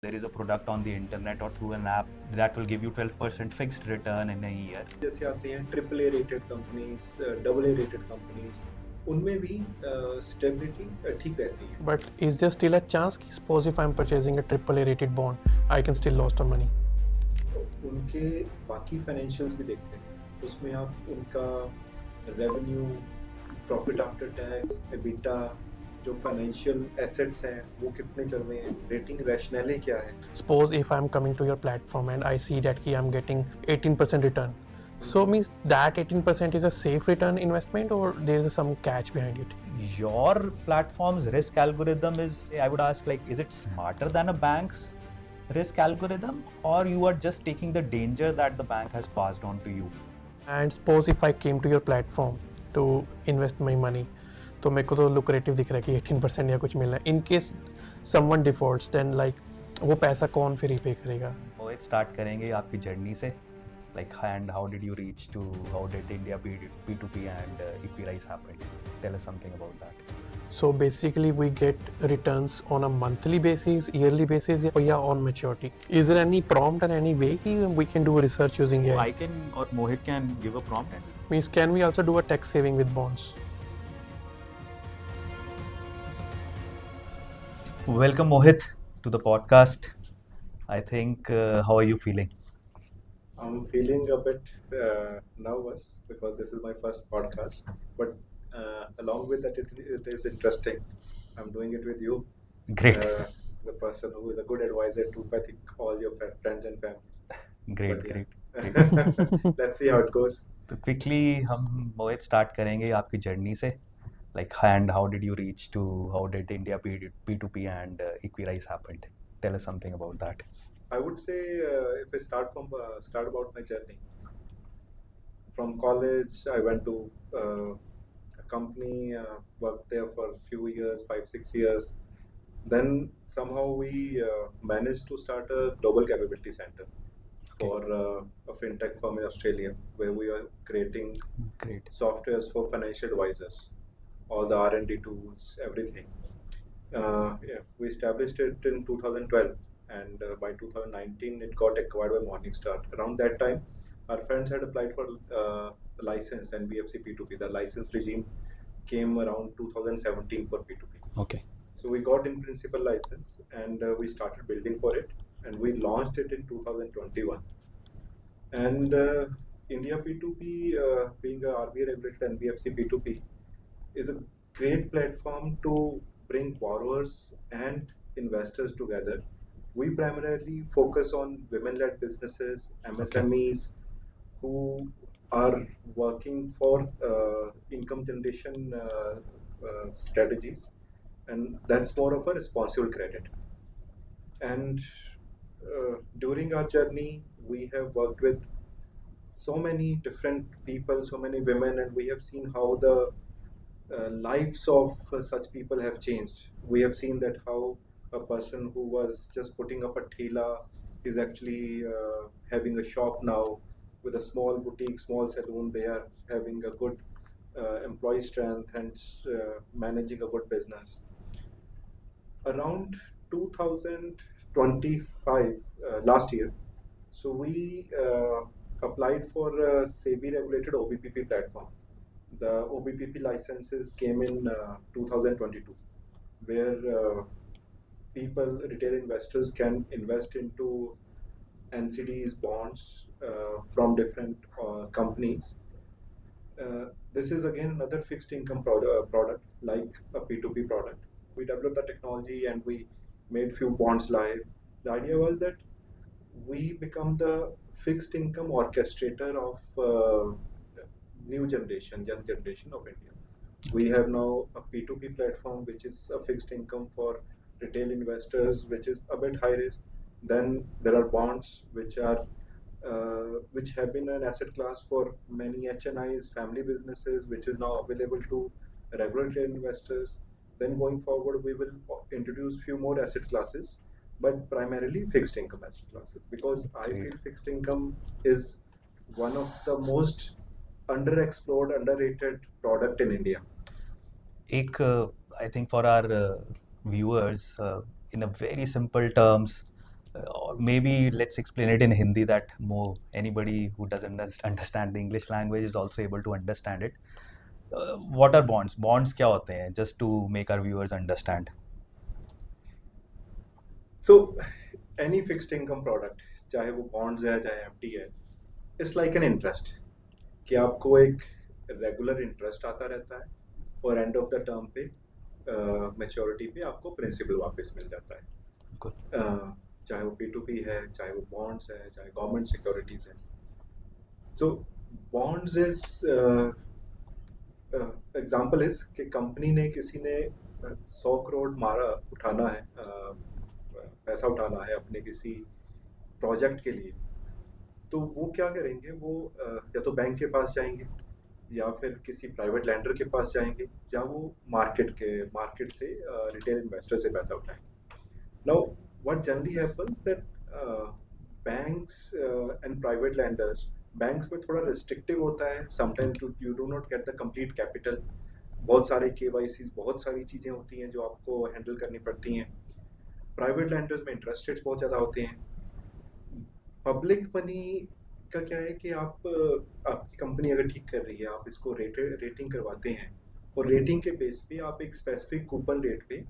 There is a product on the internet or through an app that will give you 12% fixed return in a year. जैसे आते हैं triple A rated companies, double A rated companies, उनमें भी stability ठीक रहती है. But is there still a chance? Suppose if I'm purchasing a AAA rated bond, I can still lose some money. उनके बाकी फाइनेंशियल्स भी देखते हैं, उसमें आप उनका revenue, profit after tax, EBITDA, जो फाइनेंशियल एसेट्स हैं वो कितने चल रहे हैं, रेटिंग रैशनल क्या है. Suppose if I'm coming to your platform and I see that I'm getting 18% return. So means that 18% is a safe return investment or there is some catch behind it? Your platform's risk algorithm is, I would ask, like, is it smarter than a bank's risk algorithm, or you are just taking the danger that the bank has passed on to you? And suppose if I came to your platform to invest my money, तो मेरे को तो lucrative दिख रहा है कि 18% या कुछ मिल रहा है. In case someone defaults, then like वो पैसा कौन फिर repay करेगा? मोहित, स्टार्ट करेंगे आपकी जर्नी से, like, and how did you reach to, how did India P2P and EPRIs happen? Tell us something about that. So basically we get returns on a monthly basis, yearly basis, or yeah, on maturity. Is there any prompt or any way we can do research using AI? I can, or Mohit can give a prompt. And Means can we also do a tax saving with bonds? welcome, Mohit, to the podcast. I think, how are you feeling? I'm feeling a bit nervous because this is my first podcast, but along with that, it is interesting. I'm doing it with you, Great. the person who is a good advisor to, I think, all your friends and family. Great, But great. yeah. Let's see how it goes. तो quickly हम मोहित start करेंगे आपकी journey से, like, and how did you reach to, how did India P2P and EPRIs happened? Tell us something about that. I would say if I start about my journey from college, I went to a company, worked there for a few years, 5-6 years. Then somehow we managed to start a global capability center for a fintech firm in Australia, where we are creating Great. softwares for financial advisors, all the R&D tools, everything. Yeah, we established it in 2012, and by 2019 it got acquired by Morningstar. Around that time, our friends had applied for a license, NBFC P2P. The license regime came around 2017 for P2P. Okay. So we got in principle license, and we started building for it, and we launched it in 2021. And India P2P, being a RBI regulated NBFC P2P, is a great platform to bring borrowers and investors together. We primarily focus on women-led businesses, MSMEs, who are working for income generation strategies, and that's more of a responsible credit. And during our journey, we have worked with so many different people, so many women, and we have seen how the lives of such people have changed. We have seen that how a person who was just putting up a thela is actually having a shop now with a small boutique, small salon. They are having a good employee strength and managing a good business. Around 2025, last year, so we applied for a SEBI regulated OBPP platform. The OBPP licenses came in 2022, where people, retail investors, can invest into NCDs, bonds from different companies. This is again another fixed income product like a P2P product. We developed the technology and we made few bonds live. The idea was that we become the fixed income orchestrator of young generation of India. We have now a P2P platform, which is a fixed income for retail investors, which is a bit high risk. Then there are bonds, which have been an asset class for many HNIs, family businesses, which is now available to regular retail investors. Then going forward, we will introduce few more asset classes, but primarily fixed income asset classes, because I feel fixed income is one of the most underexplored, underrated product in India. I think for our viewers, in a very simple terms, or maybe let's explain it in Hindi that more anybody who doesn't understand the English language is also able to understand it. What are bonds? Bonds क्या होते हैं? Just to make our viewers understand. So any fixed income product, चाहे वो bonds है चाहे FD है, it's like an interest कि आपको एक regular interest आता रहता है और end of the term पे maturity पे आपको principal वापस मिल जाता है. Good. चाहे वो P2P है, चाहे वो bonds है, चाहे government securities है. So bonds is example is कि कंपनी ने किसी ने 100 करोड़ उठाना है, पैसा उठाना है अपने किसी प्रोजेक्ट के लिए, तो वो क्या करेंगे, वो या तो बैंक के पास जाएंगे या फिर किसी प्राइवेट लैंडर के पास जाएंगे या वो मार्केट से रिटेल इन्वेस्टर से पैसा उठाएंगे. Now what generally happens that banks and private landers, banks में थोड़ा रिस्ट्रिक्टिव होता है, sometimes you do not get the complete capital, बहुत सारे KYCs, बहुत सारी चीज़ें होती हैं जो आपको हैंडल करनी पड़ती हैं. प्राइवेट लैंडर्स में इंटरेस्ट रेट्स बहुत ज़्यादा होते हैं. पब्लिक मनी का क्या है कि आपकी कंपनी अगर ठीक कर रही है, आप इसको रेटिंग करवाते हैं और रेटिंग के बेस पे आप एक स्पेसिफिक कूपन रेट पे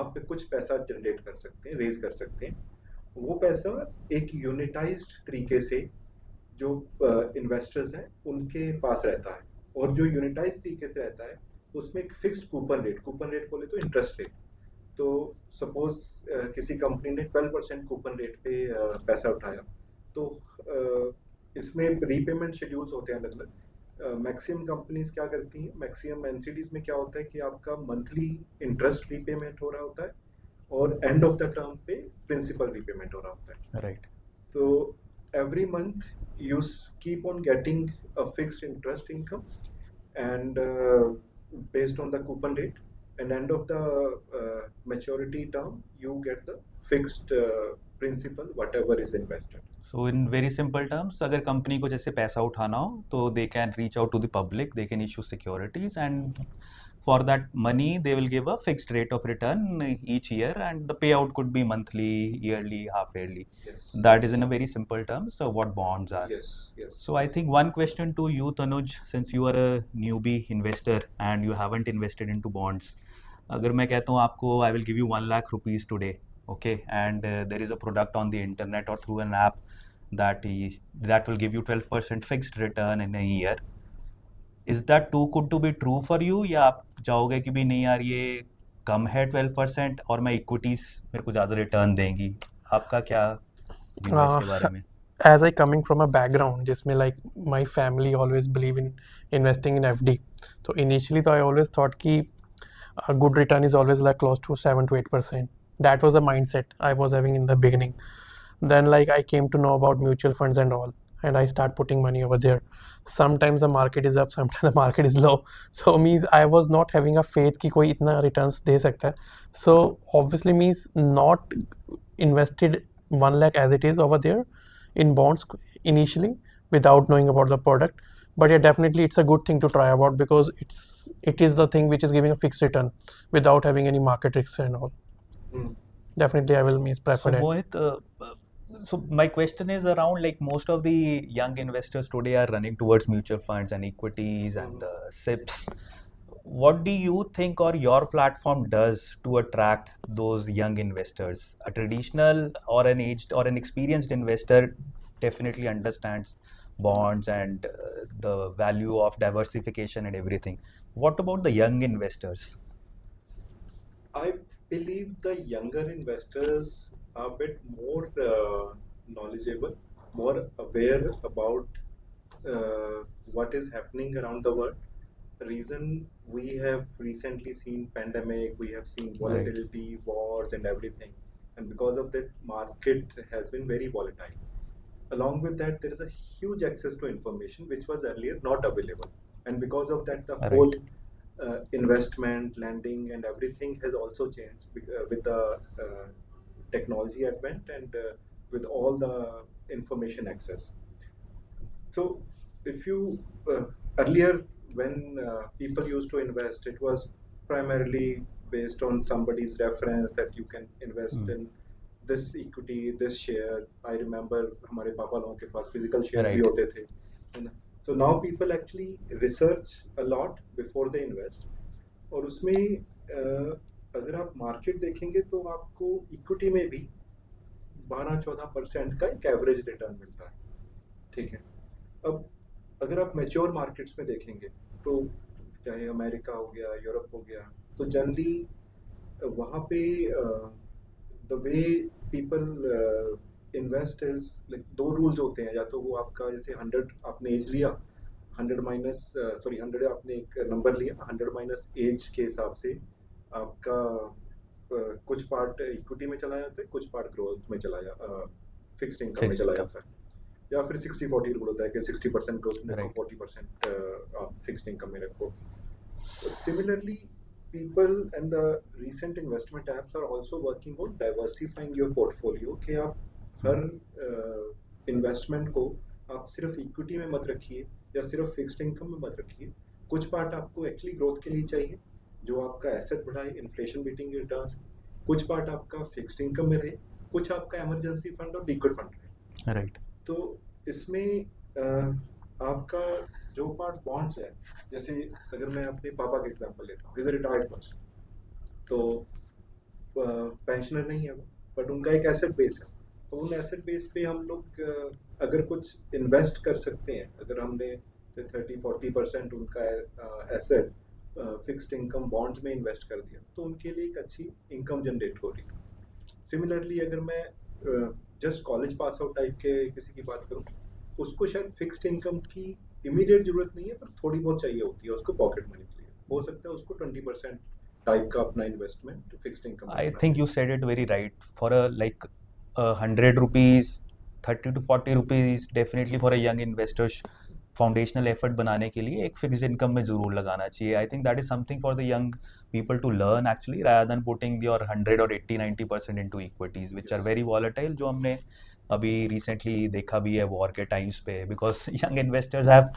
आप कुछ पैसा जनरेट कर सकते हैं, रेज कर सकते हैं. वो पैसा एक यूनिटाइज्ड तरीके से जो इन्वेस्टर्स हैं उनके पास रहता है, और जो यूनिटाइज्ड तरीके से रहता है उसमें एक फिक्स्ड कूपन रेट बोले तो इंटरेस्ट रेट. तो सपोज किसी कंपनी ने 12% कूपन रेट पे पैसा उठाया, तो इसमें रीपेमेंट शेड्यूल्स होते हैं अलग अलग. मैक्सिमम कंपनीज क्या करती हैं, मैक्सिमम एनसीडीज में क्या होता है कि आपका मंथली इंटरेस्ट रीपेमेंट हो रहा होता है और एंड ऑफ द टर्म पे प्रिंसिपल रीपेमेंट हो रहा होता है. Right. तो every month you keep on getting a fixed interest income and based on the coupon rate, and end of the maturity term you get the fixed principal whatever is invested. So in very simple terms, अगर company को जैसे पैसा उठाना हो तो they can reach out to the public, they can issue securities, and for that money they will give a fixed rate of return each year, and the payout could be monthly, yearly, half yearly. Yes. That is in a very simple terms what bonds are. Yes. So I think one question to you, Tanuj, since you are a newbie investor and you haven't invested into bonds, अगर मैं कहता हूँ आपको I will give you 1 lakh rupees today, okay, and there is a product on the internet or through an app that will give you 12% fixed return in a year. Is that too good to be true for you, या आप चाहोगे कि भी नहीं यार ये कम है 12% और मैं इक्विटीज मेरे को ज़्यादा रिटर्न देंगी? आपका क्या view है इसके बारे में? As I coming from a background जिसमें like my family always believe in investing in FD, so initially I always thought कि a good return is always like close to 7 to 8%. That was the mindset I was having in the beginning. Then like I came to know about mutual funds and all, and I start putting money over there. Sometimes the market is up, sometimes the market is low. So means I was not having a faith कि कोई इतना returns दे सकता है. So obviously means not invested 1 lakh as it is over there in bonds initially without knowing about the product. But yeah, definitely it's a good thing to try about because it is the thing which is giving a fixed return without having any market risks and all. Definitely I will prefer So that. Mohit, so my question is around like most of the young investors today are running towards mutual funds and equities and SIPs. What do you think or your platform does to attract those young investors? A traditional or an aged or an experienced investor definitely understands bonds and the value of diversification and everything. What about the young investors? I believe the younger investors are a bit more knowledgeable, more aware about what is happening around the world. The reason we have recently seen pandemic, we have seen volatility, wars and everything, and because of that market has been very volatile. Along with that, there is a huge access to information which was earlier not available, and because of that the whole investment, lending and everything has also changed with the technology advent and with all the information access. So if you earlier when people used to invest, it was primarily based on somebody's reference that you can invest in this equity, this share. I remember हमारे पापा लोगों के पास physical shares भी Right. होते थे, है ना? So now people actually research a lot before they invest. और उसमें अगर आप मार्केट देखेंगे तो आपको इक्विटी में भी 12-14% का एक एवरेज रिटर्न मिलता है, ठीक है? अब अगर आप मैच्योर मार्केट्स में देखेंगे तो चाहे अमेरिका हो गया, यूरोप हो गया, तो जनरली वहाँ पे the way people invest is like 2 rules होते हैं, या तो वो आपका जैसे 100 आपने एज लिया, 100 आपने एक नंबर लिया, 100 माइनस एज के हिसाब से आपका कुछ पार्ट इक्विटी में चला जाता है, कुछ पार्ट ग्रोथ में चला फिक्स्ड इनकम में Fixed चला income. जाता है, या फिर 60-40 रूल होता है कि 60% ग्रोथ में रखो, Right. 40% आप फिक्स्ड इनकम में रखो. Similarly, people and the recent investment apps are also working on diversifying your portfolio कि आप हर इन्वेस्टमेंट को आप सिर्फ इक्विटी में मत रखिए या सिर्फ फिक्स्ड इनकम में मत रखिए. कुछ पार्ट आपको एक्चुअली ग्रोथ के लिए चाहिए जो आपका एसेट बढ़ाए, इन्फ्लेशन बीटिंग रिटर्न्स. कुछ पार्ट आपका फिक्स्ड इनकम में रहे, कुछ आपका इमरजेंसी फंड और लिक्विड फंड रहे. Right. तो इसमें आपका जो पार्ट बॉन्ड्स है, जैसे अगर मैं अपने पापा का एग्जांपल लेता हूँ, इज अ रिटायर्ड पर्सन, तो पेंशनर नहीं है वो, बट उनका एक एसेट बेस है. तो उन एसेट बेस पे हम लोग अगर कुछ इन्वेस्ट कर सकते हैं, अगर हमने से 30-40% उनका एसेट फिक्स्ड इनकम बॉन्ड्स में इन्वेस्ट कर दिया, तो उनके लिए एक अच्छी इनकम जनरेट हो रही है. सिमिलरली अगर मैं just college pass out type के किसी की बात करूं, उसको शायद फिक्स्ड इनकम की इमीडिएट जरूरत नहीं है, पर थोड़ी बहुत चाहिए होती है उसको पॉकेट मनी के लिए. हो सकता है उसको 20% टाइप का अपना investment fixed income. I think you said it very right. For a like 100 rupees, 30 to 40 rupees, definitely for a young investor, foundational effort बनाने के लिए एक फिक्स्ड इनकम में ज़रूर लगाना चाहिए. I think that is something for the young people to learn actually, rather than putting your 100 or 80-90% into equities which are very volatile, जो हमने अभी रिसेंटली देखा भी है वॉर के टाइम्स पे. Because young investors have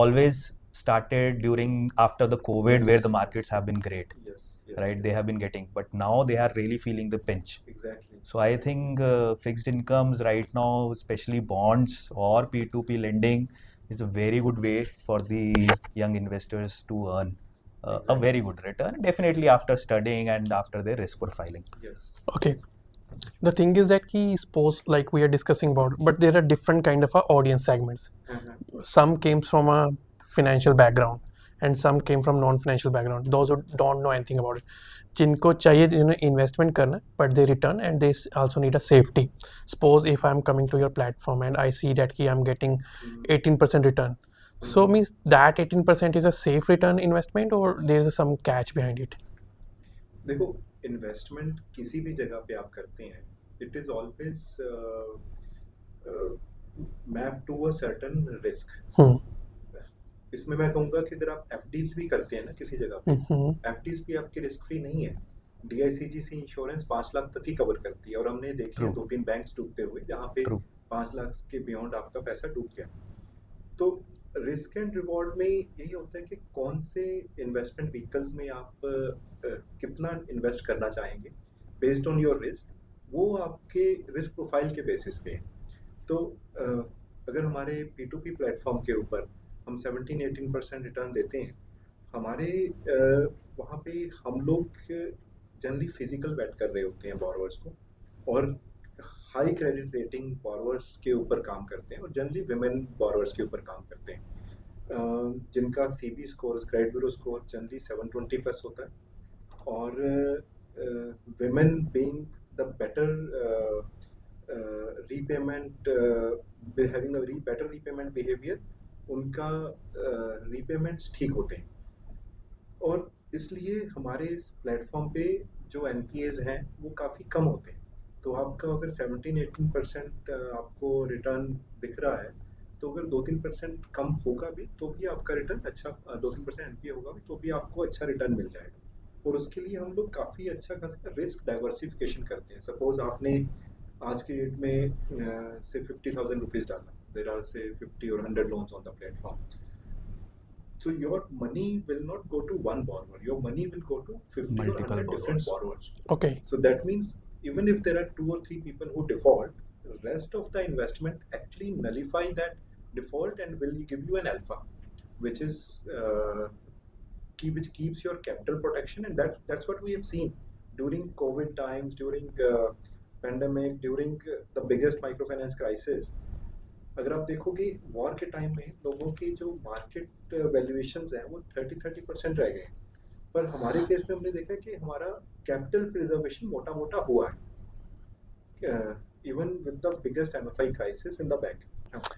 always started during after the COVID where the markets have been great, Yes, right? They have been getting, but now they are really feeling the pinch. Exactly. So I think fixed incomes right now, especially bonds or P2P lending, is a very good way for the young investors to earn a very good return, definitely after studying and after their risk profiling. Yes. Okay. The thing is that suppose like we are discussing about, but there are different kind of audience segments. Some came from a financial background and some came from non-financial background. Those who don't know anything about it, जिनको चाहिए investment करना, but they return and they also need a safety. Suppose if I'm coming to your platform and I see that I'm getting 18% return, so means that 18% is a safe return investment or there is some catch behind it? देखो, investment किसी भी जगह पे आप करते हैं, it is always mapped to a certain risk. इसमें मैं कहूँगा कि अगर आप एफडीज भी करते हैं ना किसी जगह पे, एफडीज भी आपकी रिस्क फ्री नहीं है. डीआईसीजीसी इंश्योरेंस 5 लाख तक ही कवर करती है, और हमने देखे हैं 2-3 बैंक्स डूबते हुए जहाँ पे 5 लाख के बियॉन्ड आपका पैसा डूब गया. तो रिस्क एंड रिवॉर्ड में यही होता है कि कौन से इन्वेस्टमेंट व्हीकल्स में आप कितना इन्वेस्ट करना चाहेंगे बेस्ड ऑन योर रिस्क, वो आपके रिस्क प्रोफाइल के बेसिस पे है. तो अगर हमारे P2P प्लेटफॉर्म के ऊपर हम 17-18% रिटर्न देते हैं, हमारे वहाँ पे हम लोग जनरली फिजिकल बेट कर रहे होते हैं बोरोवर्स को, और हाई क्रेडिट रेटिंग बोरोवर्स के ऊपर काम करते हैं, और जनरली विमेन बोरोवर्स के ऊपर काम करते हैं जिनका CB score, credit bureau score generally 720 plus होता है. और women being the better repayment, having a better repayment behaviour, उनका रीपेमेंट्स ठीक होते हैं. और इसलिए हमारे इस प्लेटफॉर्म पे जो NPAs हैं वो काफ़ी कम होते हैं. तो आपका अगर 17-18% आपको रिटर्न दिख रहा है, तो अगर 2-3% कम होगा भी तो भी आपका रिटर्न अच्छा, 2-3% NPA होगा भी तो भी आपको अच्छा रिटर्न मिल जाएगा. और उसके लिए हम लोग काफ़ी अच्छा खासा रिस्क डाइवर्सिफिकेशन करते हैं. सपोज आपने आज की डेट में से 50,000 रुपीज़ डाला, there are say 50 or 100 loans on the platform. So your money will not go to one borrower. Your money will go to 50 Multiple or 100 different borrowers. borrowers. Okay. So that means even if there are 2 or 3 people who default, the rest of the investment actually nullify that default and will give you an alpha, which is which keeps your capital protection, and that's what we have seen during COVID times, during pandemic, during the biggest microfinance crisis. अगर आप देखोगे war के time में लोगों की जो market valuations हैं वो 30% रह गए, पर हमारे केस में हमने देखा कि हमारा कैपिटल प्रिजर्वेशन मोटा मोटा हुआ है, even with the biggest MFI crisis in the bank.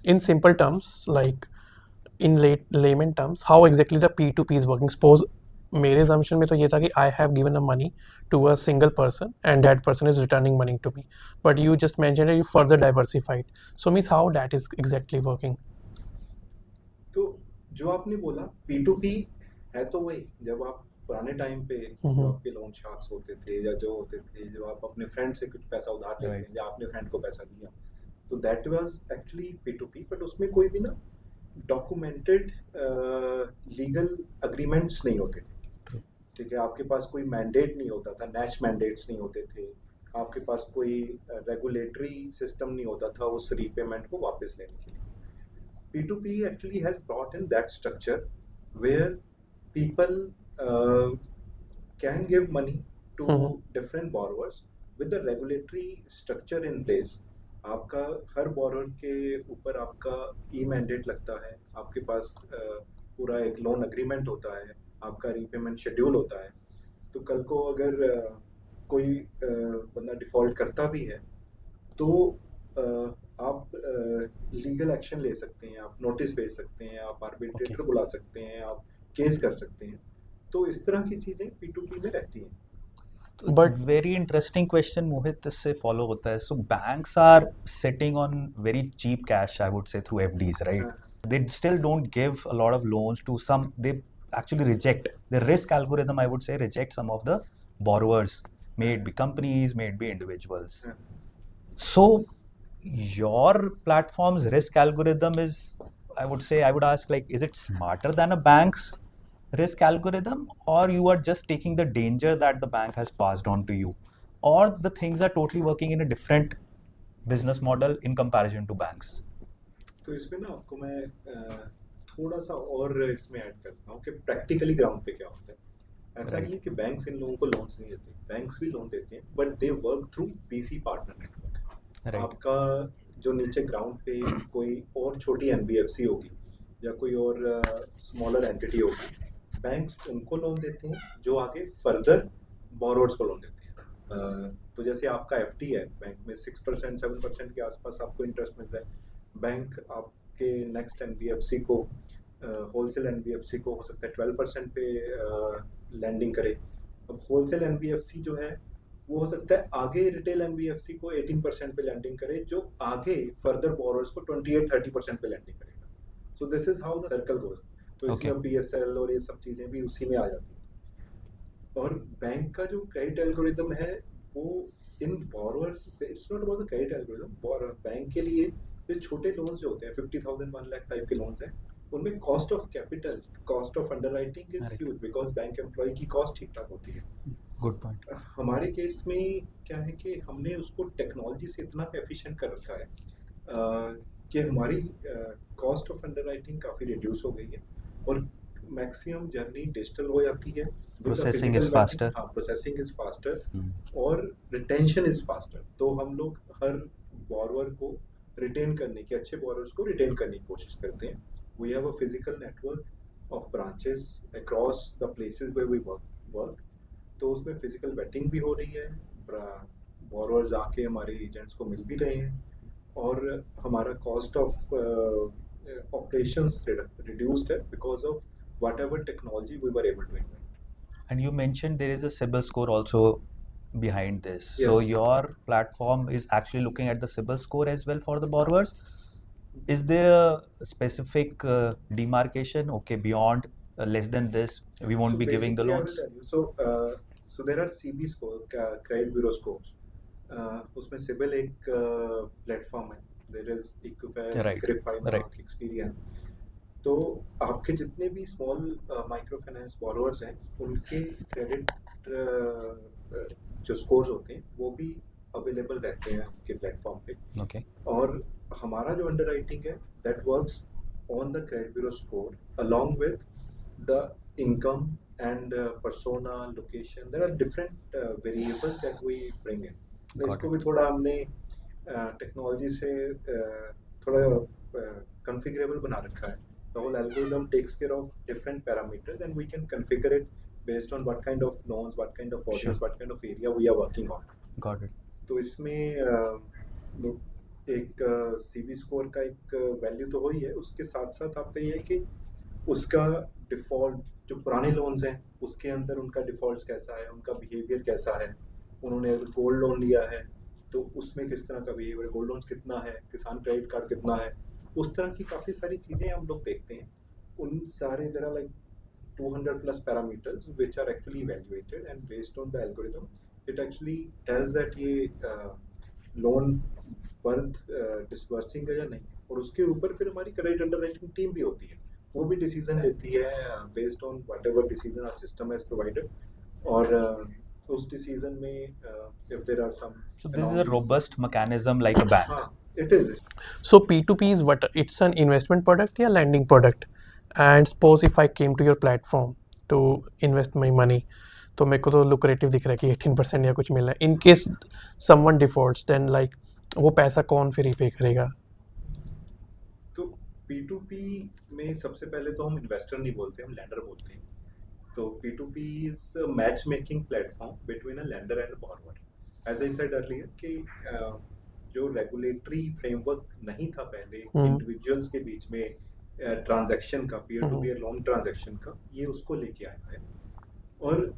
In simple terms, like in layman terms, how exactly the P2P is working? Suppose मेरे assumption में तो ये था कि I have given a money to a single person and that person is returning money to me. But you just mentioned that you further diversified. So means how that is exactly working? तो जो आपने बोला P2P है तो वही, जब आप पुराने टाइम पे जो आपके लोन शार्क्स होते थे या जो होते थे, जो आप अपने फ्रेंड से कुछ पैसा उधार लेते हैं या आपने फ्रेंड को पैसा दिया, तो that was actually P2P. But उसमें कोई भी ना डॉक्यूमेंटेड लीगल अग्रीमेंट्स नहीं होते थे. ठीक है, आपके पास कोई मैंडेट नहीं होता था, नैश मैंडेट्स नहीं होते थे, आपके पास कोई रेगुलेटरी सिस्टम नहीं होता था उस रीपेमेंट को वापस लेने के लिए. P2P actually has brought in that structure where people can give money to different borrowers with the regulatory structure in place. आपका हर borrower के ऊपर आपका ई-मैंडेट लगता है, आपके पास पूरा एक लोन अग्रीमेंट होता है, आपका रीपेमेंट शेड्यूल होता है. तो कल को अगर कोई बंदा डिफॉल्ट करता भी है तो आप लीगल एक्शन ले सकते हैं, आप नोटिस भेज सकते हैं, आप आर्बिट्रेटर बुला सकते हैं, आप केस कर सकते हैं. तो इस तरह की चीज़ें P2P में रहती हैं. But very interesting question, Mohit, इससे follow होता है. So banks are sitting on very cheap cash, I would say, through FDs, right? They still don't give a lot of loans to some. They actually reject the risk algorithm. I would say reject some of the borrowers, may it be companies, may it be individuals. So your platform's risk algorithm is, I would say, I would ask, like, is it smarter than a bank's risk algorithm, or you are just taking the danger that the bank has passed on to you, or the things are totally working in a different business model in comparison to banks? तो इसमें ना आपको मैं थोड़ा सा और इसमें add करता हूँ कि प्रैक्टिकली ग्राउंड पे क्या होता है. ऐसा नहीं कि बैंक्स इन लोगों को लोन्स नहीं देते, बैंक्स भी लोन देते हैं, but they work through BC partner network. आपका जो नीचे ग्राउंड पे कोई और छोटी NBFC होगी या कोई और स्मॉलर एंटिटी होगी, बैंक्स उनको लोन देते हैं जो आगे फर्दर बोरोवर्स को लोन देते हैं. तो जैसे आपका FD है बैंक में 6% 7% के आसपास आपको इंटरेस्ट मिल रहा है, बैंक आपके नेक्स्ट NBFC को होलसेल NBFC को हो सकता है 12% पे लैंडिंग करे. अब होलसेल NBFC जो है वो हो सकता है आगे रिटेल NBFC को 18% पे लैंडिंग करे, जो आगे फर्दर बोरोवर्स को 28-30% पे लैंडिंग करेगा. So this is how the circle goes. तो इसमें PSL और ये सब चीज़ें भी उसी में आ जाती हैं. और बैंक का जो क्रेडिट एल्गोरिदम है वो in borrowers, it's not about the credit algorithm. Bank के लिए जो छोटे लोन्स जो होते हैं 50,000 1 लाख टाइप के लोन्स हैं, उनमें cost of capital, cost of underwriting is huge because bank employ की कॉस्ट ठीक ठाक होती है. Good point. हमारे केस में क्या है कि हमने उसको टेक्नोलॉजी से इतना एफिशिएंट कर रखा है कि हमारी कॉस्ट ऑफ अंडरराइटिंग काफ़ी रिड्यूस हो गई है और मैक्सिमम जर्नी डिजिटल हो जाती है. Processing is faster. हाँ, प्रोसेसिंग इज फास्टर और रिटेंशन इज फास्टर. तो हम लोग हर बोरोवर को रिटेन करने की, अच्छे बोरोवर्स को रिटेन करने की कोशिश करते हैं. We have a physical network of branches across the places where we work. तो उसमें फिजिकल वेटिंग भी हो रही है, बोरोवर्स आके हमारे एजेंट्स को मिल भी रहे हैं और हमारा cost of operations reduced because of whatever technology we were able to invent. And you mentioned there is a CIBIL score also behind this. Yes. So your platform is actually looking at the CIBIL score as well for the borrowers. Is there a specific demarcation? Okay, beyond less than this, we won't be giving the loans. So there are CB score, credit bureau scores. उसमें CIBIL एक platform है. There is Equifax, Verify, Mark, Experian. तो आपके जितने भी small micro finance borrowers हैं उनके credit जो स्कोर्स होते हैं वो भी अवेलेबल रहते हैं आपके प्लेटफॉर्म पे। Okay. और हमारा जो अंडरराइटिंग है that works on the credit bureau score along with the income and persona location. There are different variables that we bring in. Got इसको it. भी थोड़ा हमने टेक्नोलॉजी से थोड़ा कॉन्फ़िगरेबल बना रखा है। The whole algorithm takes care of different parameters and we can configure it based on what kind of loans, what kind of audience, Sure. what kind of area we are working on. Got it. तो इसमें एक CB score का एक value तो हो ही है, उसके साथ साथ आपका ये है कि उसका डिफ़ॉल्ट जो पुराने लोन्स हैं उसके अंदर उनका डिफ़ॉल्ट कैसा है, उनका बिहेवियर कैसा है, उन्होंने अगर गोल्ड लोन लिया है तो उसमें किस तरह का बिहेवियर, गोल्ड लोन्स कितना है, किसान क्रेडिट कार्ड कितना है, उस तरह की काफ़ी सारी चीज़ें हम लोग देखते हैं। उन सारे there are like 200 plus parameters which are actually evaluated and based on the algorithm it actually tells that ये लोन वर्थ डिसबर्सिंग है या नहीं। और उसके ऊपर फिर हमारी क्रेडिट अंडरराइटिंग टीम भी होती है, वो भी डिसीजन लेती है based on whatever decision are system has provided. और उस डिसीजन में if there are some So this is a robust mechanism like a bank. हाँ it is. So P2P is what? It's an investment product या lending product. And suppose if I came to your platform to invest my money, तो मेरे को तो lucrative दिख रहा है कि 18% या कुछ मिल रहा है. In case someone defaults, then like वो पैसा कौन फिर repay करेगा? तो P2P में सबसे पहले तो हम इन्वेस्टर नहीं बोलते, हम लैंडर बोलते हैं। तो P2P is a matchmaking platform between a lender and a borrower. As I said earlier कि जो रेगुलेटरी फ्रेमवर्क नहीं था पहले इंडिविजुअल्स के बीच में ट्रांजैक्शन का, peer to peer loan transaction का, ये उसको लेके आया है। और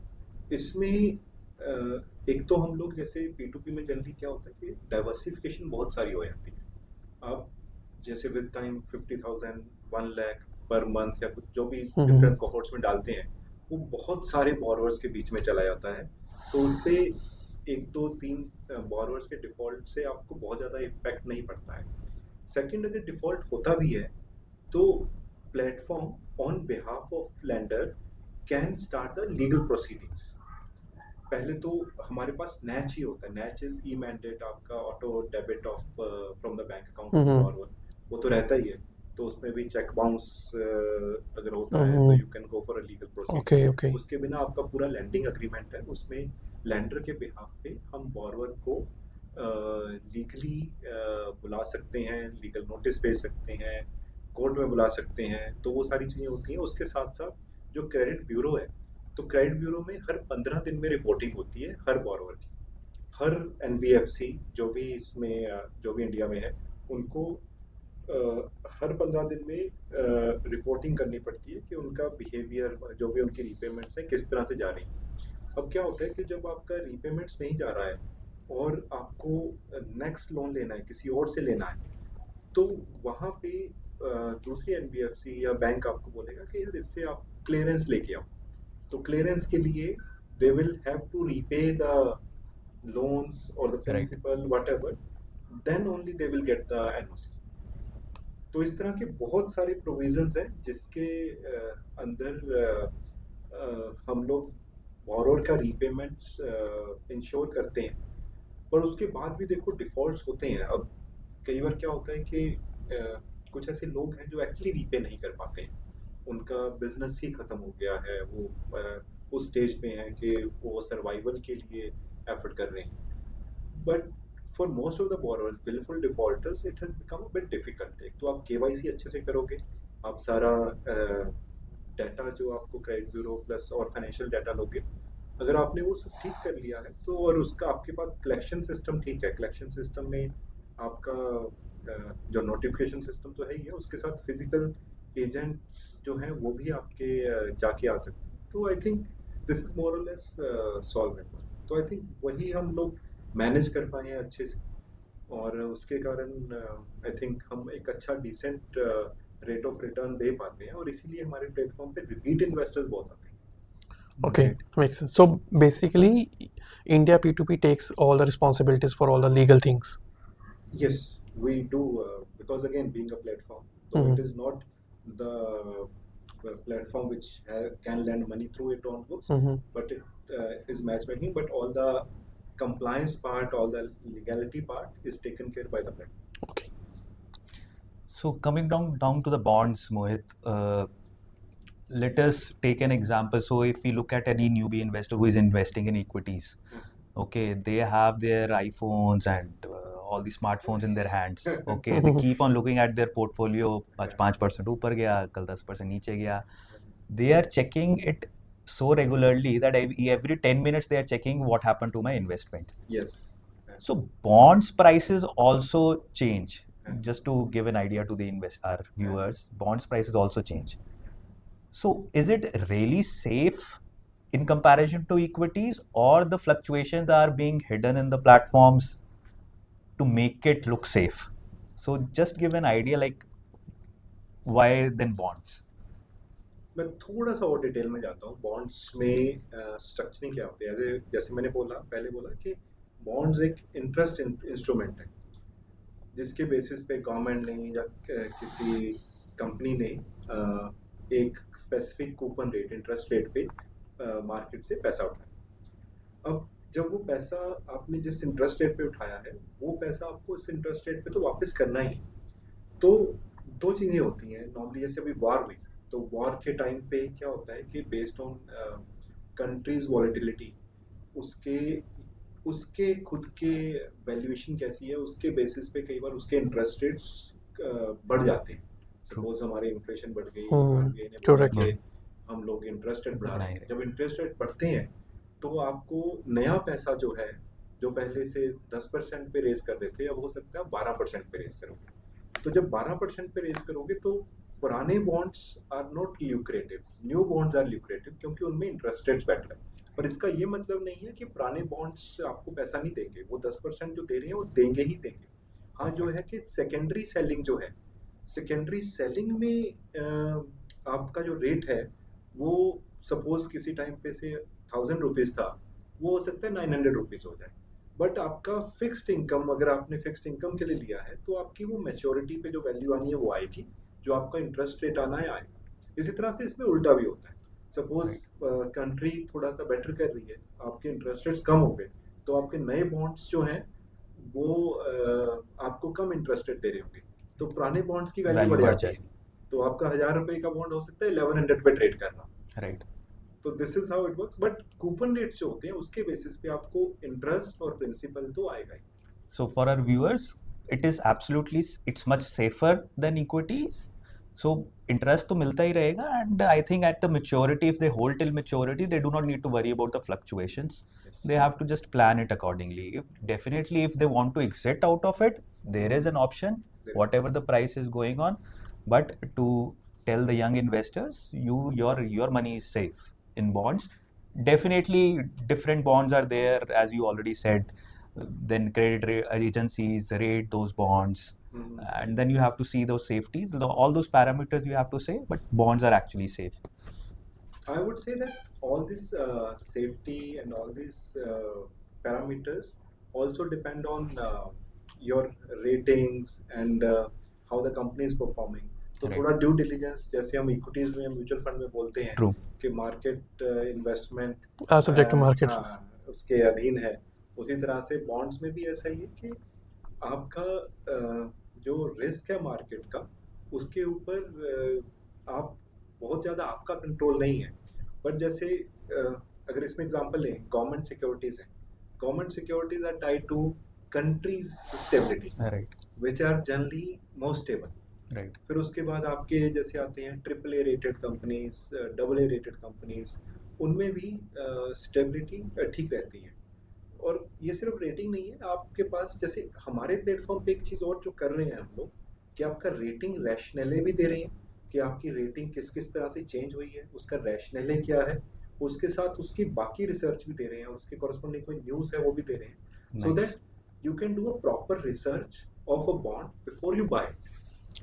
इसमें एक तो हम लोग जैसे P2P में जनरली क्या होता है कि डाइवर्सिफिकेशन बहुत सारी हो जाती है। आप जैसे with time 50,000 1 lakh per month या कुछ जो भी डिफरेंट कोहोर्ट्स में डालते हैं वो बहुत सारे बोरोवर्स के बीच में चला जाता है। तो उससे 1 2 3 बोरोवर्स के डिफॉल्ट से आपको बहुत ज़्यादा इम्पैक्ट नहीं पड़ता है। सेकंड, अगर डिफॉल्ट होता भी है तो platform on behalf of lender can start the legal proceedings. पहले तो हमारे पास नैच ही होता है, नैच इज ई मैंडेट, आपका auto debit of from the bank account of borrower, वो तो रहता ही है। तो उसमें भी चेक बाउंस अगर होता है तो you can go for a legal proceeding. Okay. उसके बिना आपका पूरा लैंडिंग अग्रीमेंट है, उसमें लैंडर के बिहाफ पे हम बॉरोवर को लीगली बुला सकते हैं, लीगल नोटिस भेज सकते हैं, कोर्ट में बुला सकते हैं। तो वो सारी चीज़ें होती हैं। उसके साथ साथ जो क्रेडिट ब्यूरो है, तो क्रेडिट ब्यूरो में हर 15 दिन में रिपोर्टिंग होती है हर बॉरोवर की। हर NBFC जो भी इसमें जो भी इंडिया में है उनको हर 15 दिन में रिपोर्टिंग करनी पड़ती है कि उनका बिहेवियर, जो भी उनकी रीपेमेंट्स हैं किस तरह से जा रही हैं। अब क्या होता है कि जब आपका रीपेमेंट्स नहीं जा रहा है और आपको नेक्स्ट लोन लेना है, किसी और से लेना है, तो वहाँ पे दूसरी NBFC या बैंक आपको बोलेगा कि यार इससे आप क्लियरेंस लेके आओ। तो क्लियरेंस के लिए they will have to repay the loans और the principal whatever, then only they will get the NOC। तो इस तरह के बहुत सारे प्रोविजंस हैं जिसके अंदर हम लोग बॉरोवर का रीपेमेंट्स इंश्योर करते हैं। पर उसके बाद भी देखो डिफॉल्ट्स होते हैं। अब कई बार क्या होता है कि कुछ ऐसे लोग हैं जो एक्चुअली रीपे नहीं कर पाते हैं, उनका बिजनेस ही खत्म हो गया है, वो उस स्टेज पे हैं कि वो सर्वाइवल के लिए एफर्ट कर रहे हैं। But for most of the borrowers, wilful defaulters, it has become a bit difficult. एक तो आप KYC अच्छे से करोगे, आप सारा डाटा जो आपको क्रेडिट ब्यूरो प्लस और फाइनेंशियल डाटा लोगे, अगर आपने वो सब ठीक कर लिया है तो, और उसका आपके पास कलेक्शन सिस्टम ठीक है, कलेक्शन सिस्टम में आपका जो नोटिफिकेशन सिस्टम तो है ही है, उसके साथ फिजिकल एजेंट्स जो हैं वो भी आपके जाके आ सकते हैं। तो I think this is more और लेस सॉल्वेबल। तो आई थिंक वही हम लोग मैनेज कर पाए हैं अच्छे से, और उसके कारण आई थिंक हम एक अच्छा डिसेंट रेट ऑफ रिटर्न दे पाते हैं, और इसीलिए हमारे प्लेटफॉर्म पे रिपीट इन्वेस्टर्स बहुत आते हैं। Okay, makes sense. So basically, India P2P takes all the responsibilities for all the legal things. Yes, we do, because again, being a platform, though it is not the platform which can lend money through its own books, but it is matchmaking. But all the compliance part, all the legality part is taken care by the platform. Okay. So coming down to the bonds, Mohit, let us take an example. So if we look at any newbie investor who is investing in equities, okay, they have their iPhones and all the smartphones in their hands. Okay, they keep on looking at their portfolio. आज 5% ऊपर गया, कल 10% नीचे गया. They are checking it so regularly that every 10 minutes they are checking what happened to my investments. Yes. So bonds prices also change. Just to give an idea to the our viewers, bonds prices also change. So is it really safe in comparison to equities, or the fluctuations are being hidden in the platforms to make it look safe? So just give an idea, like why then bonds? मैं थोड़ा सा और detail में जाता हूँ. Bonds में structuring क्या होती है? जैसे मैंने पहले बोला कि बॉन्ड्स एक इंटरेस्ट इंस्ट्रूमेंट है, जिसके बेसिस पे गवर्नमेंट ने या किसी कंपनी ने एक specific coupon rate, interest rate पे मार्केट से पैसा उठाया. अब जब वो पैसा आपने जिस इंटरेस्ट रेट पे उठाया है, वो पैसा आपको इस इंटरेस्ट रेट पे तो वापस करना ही. तो दो चीज़ें होती हैं नॉर्मली. जैसे अभी वॉर हुई, तो वॉर के टाइम पे क्या होता है कि बेस्ड ऑन कंट्रीज वॉलेटिलिटी, उसके खुद के वैल्यूएशन कैसी है, उसके बेसिस पे कई बार उसके इंटरेस्ट रेट्स बढ़ जाते हैं. सपोज हमारी इन्फ्लेशन बढ़ गई, RBI ने बोला कि हम लोग इंटरेस्ट रेट बढ़ा रहे हैं. जब इंटरेस्ट रेट बढ़ते हैं तो आपको नया पैसा जो है, जो पहले से 10% पे रेज कर रहे थे, अब हो सकता है 12% पे रेज करोगे. तो जब 12% पे रेज करोगे तो पुराने bonds are not lucrative, new bonds are lucrative, क्योंकि उनमें इंटरेस्ट रेट्स बेटर है. पर इसका ये मतलब नहीं है कि पुराने बॉन्ड्स आपको पैसा नहीं देंगे. वो 10% जो दे रहे हैं वो देंगे ही देंगे. हाँ, जो है कि सेकेंडरी सेलिंग जो है, सेकेंडरी सेलिंग में आपका जो रेट है वो सपोज किसी टाइम पे से 1000 रुपीज़ था, वो हो सकता है 900 रुपीज़ हो जाए. बट आपका फिक्स्ड इनकम, अगर आपने फिक्स्ड इनकम के लिए लिया है, तो आपकी वो मैच्योरिटी पे जो वैल्यू आनी है वो आएगी, जो आपका इंटरेस्ट रेट आना है आएगा. इसी तरह से इसमें उल्टा भी होता है. सपोज कंट्री थोड़ा सा बेटर कर रही है, आपके इंटरेस्ट रेट्स कम हो गए, तो आपके नए बॉन्ड्स जो हैं वो आपको कम इंटरेस्ट रेट दे रहे होंगे, तो पुराने बॉन्ड्स की वैल्यू बढ़ जाएगी. तो आपका 1000 रुपये का बॉन्ड हो सकता है 1100 पे ट्रेड करना. राइट. तो this is how it works. But coupon rates जो होते हैं उसके बेसिस पे आपको इंटरेस्ट और प्रिंसिपल तो आएगा ही. So for our viewers, it is absolutely, it's much safer than equities. So interest तो मिलता ही रहेगा, and I think at the maturity, if they hold till maturity, they do not need to worry about the fluctuations. Yes. They have to just plan it accordingly. Definitely, if they want to exit out of it, there is an option, whatever the price is going on. But to tell the young investors, your money is safe in bonds. Definitely, different bonds are there, as you already said. Then credit agencies rate those bonds. And then you have to see those safeties, all those parameters you have to say, but bonds are actually safe. I would say that all this safety and all these parameters also depend on your ratings and how the company is performing. तो Right. थोड़ा due diligence, जैसे हम equities में, mutual fund में बोलते हैं True. कि market investment subject to market risk. उसके अधीन है, उसी तरह से बॉन्ड्स में भी ऐसा ही है कि आपका जो रिस्क है मार्केट का, उसके ऊपर आप बहुत ज़्यादा आपका कंट्रोल नहीं है. बट जैसे अगर इसमें एग्जांपल लें, गवर्नमेंट सिक्योरिटीज़ हैं. Government securities are tied to countries stability, Right. Which are generally more stable. Right. फिर उसके बाद आपके जैसे आते हैं AAA rated companies, AA rated companies, उनमें भी स्टेबिलिटी ठीक रहती है. और ये सिर्फ रेटिंग नहीं है, आपके पास जैसे हमारे प्लेटफॉर्म पे एक चीज़ और जो कर रहे हैं हम लोग, कि आपका रेटिंग रैशनले भी दे रहे हैं, कि आपकी रेटिंग किस किस तरह से चेंज हुई है, उसका रैशनले क्या है, उसके साथ उसकी बाकी रिसर्च भी दे रहे हैं, और उसके कॉरस्पॉन्डिंग कोई न्यूज़ है वो भी दे रहे हैं, so that you can do a proper research of a bond before you buy.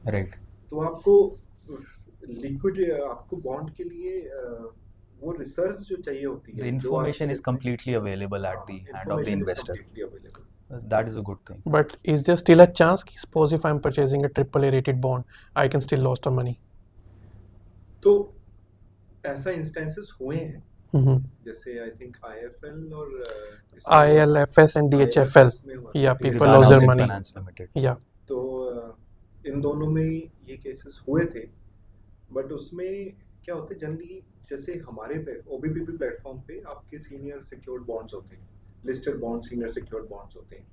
Right. तो आपको लिक्विड, आपको बॉन्ड के लिए वो रिसर्च जो चाहिए होती है, The information is completely available at the hand of the investor. That is a good thing. But is there still a chance? Suppose if I'm purchasing a AAA rated bond, I can still lose the money. तो ऐसा instances हुए हैं जैसे I think IFL और ILFS and DHFL. IFS में हुआ Yeah, था, people Kisan lost their Housing money. Finance Limited. Yeah. तो इन दोनों में ये केसेस हुए थे, बट उसमें क्या होता है जनरली, जैसे हमारे पे OBPP प्लेटफॉर्म पे आपके सीनियर सिक्योर्ड बॉन्ड्स होते हैं, listed bond senior secured bonds होते हैं,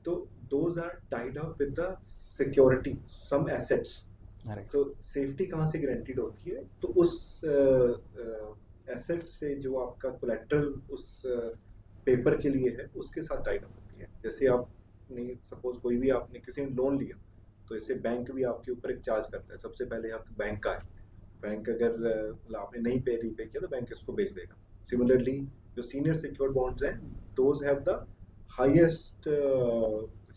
तो those are tied up with the security some assets. Correct. तो सेफ्टी कहाँ से गारंटीड होती है, तो उस एसेट से जो आपका कोलेट्रल उस पेपर के लिए है उसके साथ टाइड अप होती है। जैसे आपने सपोज कोई भी आपने किसी ने लोन लिया, तो ऐसे बैंक भी आपके ऊपर एक चार्ज करता है, सबसे पहले आपके बैंक का है, बैंक अगर आपने नहीं रीपे किया तो बैंक इसको बेच देगा। सिमिलरली जो सीनियर सिक्योर्ड बॉन्ड्स हैं, दोज हैव द हाईएस्ट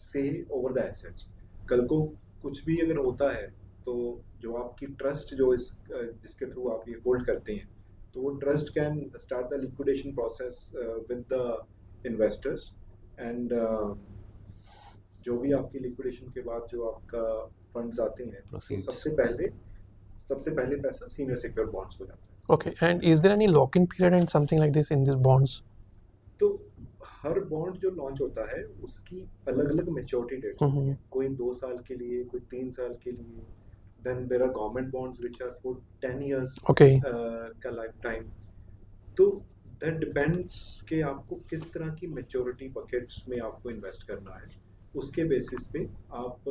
से ओवर द एसेट्स। कल को कुछ भी अगर होता है तो जो आपकी ट्रस्ट जो जिसके थ्रू आप ये होल्ड करते हैं, तो वो trust can start the liquidation process with the investors, and जो भी आपकी लिक्विडेशन के बाद जो आपका फंड्स आते हैं, तो Proceeds. सबसे पहले पैसा सीनियर सिक्योर्ड बॉन्ड्स को जाता है। Okay. And is there any lock-in period and something like this in these bonds? तो हर बॉन्ड जो लॉन्च होता है उसकी अलग अलग मैच्योरिटी डेट्स होती हैं, कोई 2 साल के लिए, कोई 3 साल के लिए, then there are government bonds which are for 10 years Okay. का लाइफ टाइम। तो दैट डिपेंड्स कि आपको किस तरह की मैच्योरिटी बकेट्स में आपको इन्वेस्ट करना है, उसके बेसिस पे आप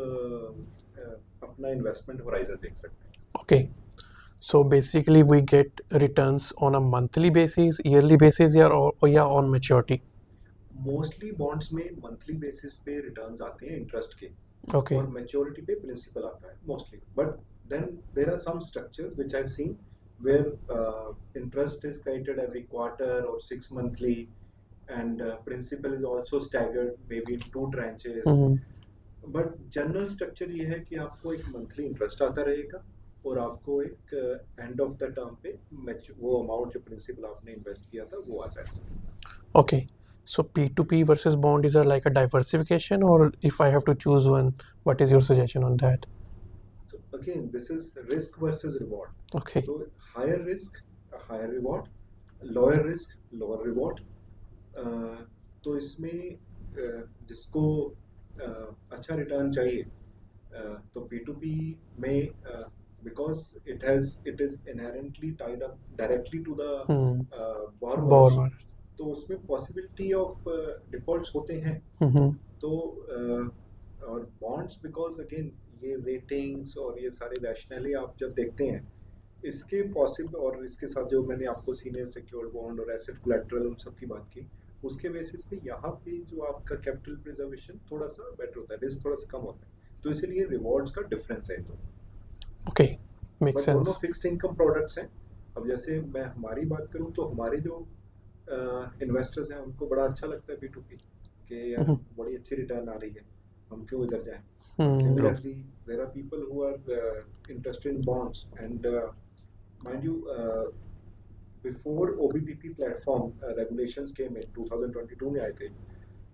अपना इन्वेस्टमेंट होराइजन देख सकते हैं। Okay. So basically we get returns on a monthly basis, yearly basis, or on maturity. Mostly bonds में मंथली बेसिस पे रिटर्न्स आते हैं इंटरेस्ट के, Okay. और मैच्योरिटी पे प्रिंसिपल आता है mostly, but then there are some structures which I have seen where interest is credited every quarter और 6 monthly, and principal is also staggered may be in 2 tranches. But general structure ये है कि आपको एक monthly interest आता रहेगा, और आपको एक एंड ऑफ द टर्म पे वो अमाउंट जो प्रिंसिपल आपने इन्वेस्ट किया था वो आ जाएगा। Okay. So P2P versus bond is like a diversification, or if I have to choose one, what is your suggestion on that? So again, this is risk versus reward. Okay. So higher risk, a higher reward, lower risk, lower reward. तो इसमें जिसको अच्छा return चाहिए, तो P2P में because it is inherently tied up directly to the borrowers, Borrower. तो उसमें possibility of defaults होते हैं। तो और बॉन्ड्स बिकॉज अगेन ये रेटिंग्स और ये सारे रैशनली आप जब देखते हैं, इसके पॉसिबल, और इसके साथ जो मैंने आपको सीनियर सिक्योर्ड बॉन्ड और एसेट कोलैटरल उन सब की बात की, उसके बेसिस पे यहाँ पे जो आपका कैपिटल प्रिजर्वेशन थोड़ा सा बेटर होता है, रिस्क थोड़ा सा कम होता है, तो इसीलिए रिवॉर्ड्स का डिफरेंस है। तो Okay. Makes but sense. दोनों फिक्स्ड इनकम प्रोडक्ट्स हैं। अब जैसे मैं हमारी बात करूं तो हमारे जो इन्वेस्टर्स हैं उनको बड़ा अच्छा लगता है P2P, कि यार बड़ी अच्छी रिटर्न आ रही है, हम क्यों इधर जाएं। Similarly, there are people who are interested in bonds, and mind you, before OBPP platform regulations came in 2022 में आए थे,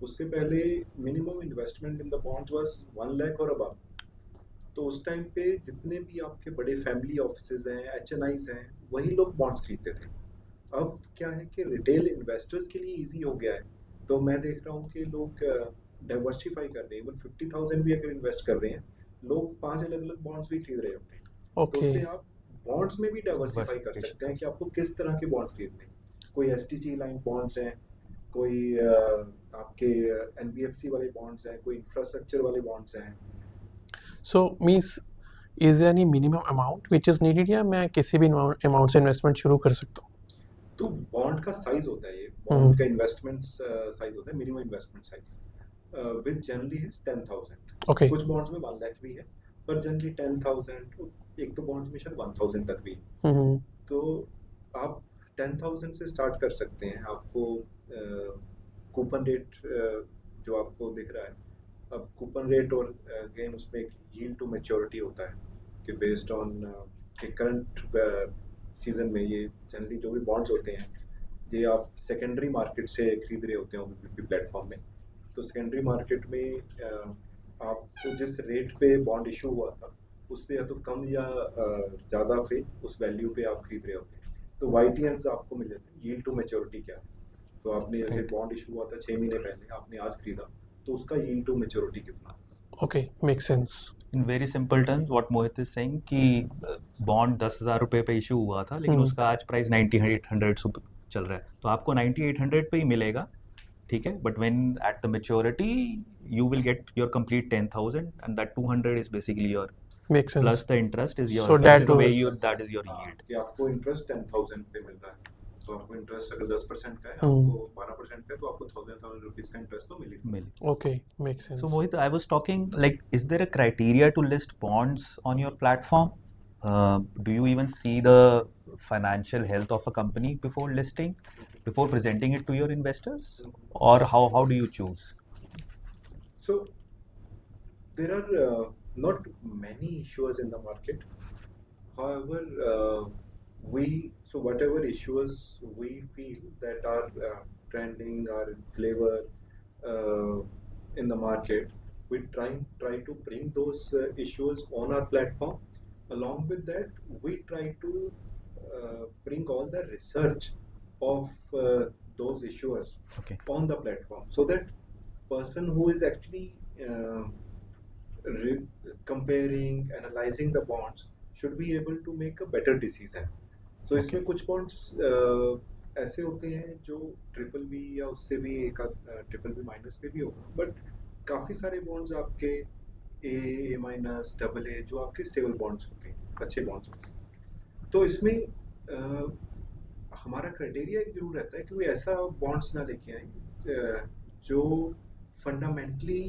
उससे पहले minimum investment in the bonds was 1 lakh or above। तो उस टाइम पे जितने भी आपके बड़े फैमिली ऑफिसेज हैं, HNIs हैं, वही लोग बॉन्ड्स खरीदते थे। अब क्या है कि रिटेल इन्वेस्टर्स के लिए इजी हो गया है, तो मैं देख रहा हूँ कि लोग डाइवर्सिफाई कर रहे हैं, इवन 50,000 भी अगर इन्वेस्ट कर रहे हैं, लोग 5 अलग अलग बॉन्ड्स भी खरीद रहे होते हैं। तो Okay. उससे आप बॉन्ड्स में भी डाइवर्सिफाई कर सकते हैं कि आपको किस तरह के बॉन्ड्स खरीदने हैं। कोई STG लाइन बॉन्ड्स हैं, कोई आपके NBFC वाले बॉन्ड्स हैं, कोई इंफ्रास्ट्रक्चर वाले बॉन्ड्स हैं। So means is there any minimum amount which is needed, या मैं किसी भी amount से investment शुरू कर सकता हूँ? तो बॉन्ड का साइज होता है, ये बॉन्ड का इन्वेस्टमेंट साइज होता है, minimum investment size which generally is 10,000। Okay. कुछ बॉन्ड्स में 1 लाख भी है, पर जनरली 10,000, एक तो बॉन्ड्स में शायद 1,000 तक भी है। तो आप 10,000 से स्टार्ट कर सकते हैं। आपको कूपन रेट जो आपको दिख रहा है, अब कूपन रेट और अगेन उसमें एक यील्ड टू मैच्योरिटी होता है कि बेस्ड ऑन के करंट सीजन में ये जनरली जो भी बॉन्ड्स होते हैं, ये आप सेकेंडरी मार्केट से खरीद रहे होते हैं OBPP प्लेटफॉर्म में। तो सेकेंडरी मार्केट में आपको जिस रेट पे बॉन्ड इशू हुआ था, उससे या तो कम या ज़्यादा पे उस वैल्यू पे आप खरीद रहे होते हैं। तो YTNs आपको मिल जाते हैं, यील्ड टू मैच्योरिटी क्या है। तो आपने जैसे Right. बॉन्ड इशू हुआ था 6 महीने पहले, आपने आज खरीदा, तो उसका यील्ड टू मैच्योरिटी कितना। Okay, makes sense. In very simple terms what Mohit is saying कि बॉन्ड 10,000 रुपये पे इशू हुआ था, लेकिन उसका आज प्राइस 9800 चल रहा है, तो आपको 9800 पे ही मिलेगा, ठीक है। But when at the maturity you will get your complete 10,000 and that 200 is basically your Makes sense. Plus the interest is your So that the way was- your that is your हाँ, yield. कि आपको interest 10,000 पे मिल रहा है, तो आपको interest अगर 10% का है, हम्म। आपको 12% का है, तो आपको 1,000 रुपीज का इंटरेस्ट तो मिलेगा। मिल Okay, makes sense. So Mohit, I was talking like, is there a criteria to list bonds on your platform? Do you even see the financial health of a company before listing, before presenting it to your investors, or how do you choose? So there are not many issuers in the market. However, whatever issuers we feel that are trending or in flavor in the market, we try to bring those issuers on our platform. Along with that, we try to bring all the research of those issuers Okay. on the platform, so that person who is actually comparing, analyzing the bonds should be able to make a better decision. So Okay. इसमें कुछ bonds ऐसे होते हैं जो triple B या उससे भी एक ट्रिपल बी माइनस पे भी होगा, बट काफ़ी सारे bonds आपके ए माइनस डबल ए जो आपके स्टेबल bonds होते हैं, अच्छे bonds होते हैं। तो इसमें हमारा क्राइटेरिया एक जरूर रहता है कि कोई ऐसा बॉन्ड्स ना लेके आए जो फंडामेंटली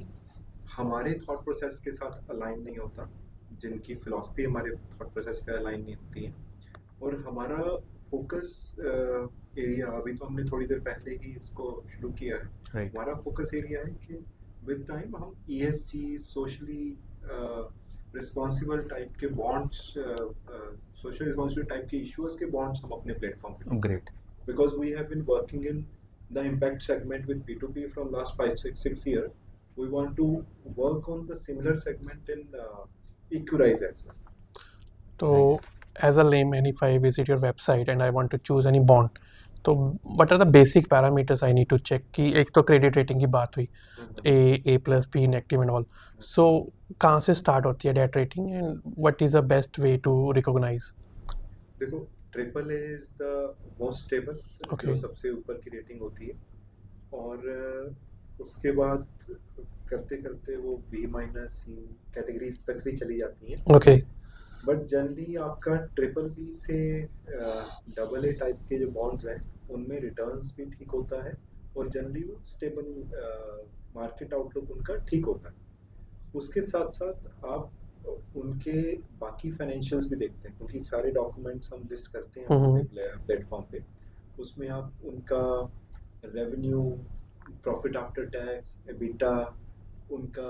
हमारे थॉट प्रोसेस के साथ अलाइन नहीं होता, जिनकी फिलॉसफी हमारे थॉट प्रोसेस के अलाइन नहीं होती है। और हमारा फोकस एरिया, अभी तो हमने थोड़ी देर पहले ही इसको शुरू किया है, Right. हमारा फोकस एरिया है कि विद टाइम हम ESG, सोशली रिस्पॉन्सिबल टाइप के बॉन्ड्स, सोशल रिस्पॉन्सिबल टाइप के इश्यूज के बॉन्ड्स हम अपने प्लेटफॉर्म पे, Great. because we have been working in the impact segment with P2P from last 5-6 years. We want to work on the similar segment in Equirize as well. So, Nice. as a layman, if I visit your website and I want to choose any bond, तो what are the basic parameters I need to check? कि एक तो credit rating की बात हुई, A+, B negative and all. So कहाँ से start होती है debt rating and what is the best way to recognise? देखो, triple A is the most stable, Okay. जो सबसे ऊपर की रेटिंग होती है, और उसके बाद करते करते वो B- ही कैटेगरीज तक भी चली जाती हैं। ओके, बट जनरली आपका ट्रिपल बी से डबल ए टाइप के जो बॉन्ड्स हैं उनमें रिटर्न्स भी ठीक होता है, और जनरली वो स्टेबल मार्केट आउटलुक उनका ठीक होता है। उसके साथ साथ आप उनके बाकी फाइनेंशियल्स भी देखते हैं, क्योंकि सारे डॉक्यूमेंट्स हम लिस्ट करते हैं अपने प्लेटफॉर्म पे। उसमें आप उनका revenue, profit after tax, EBITDA, उनका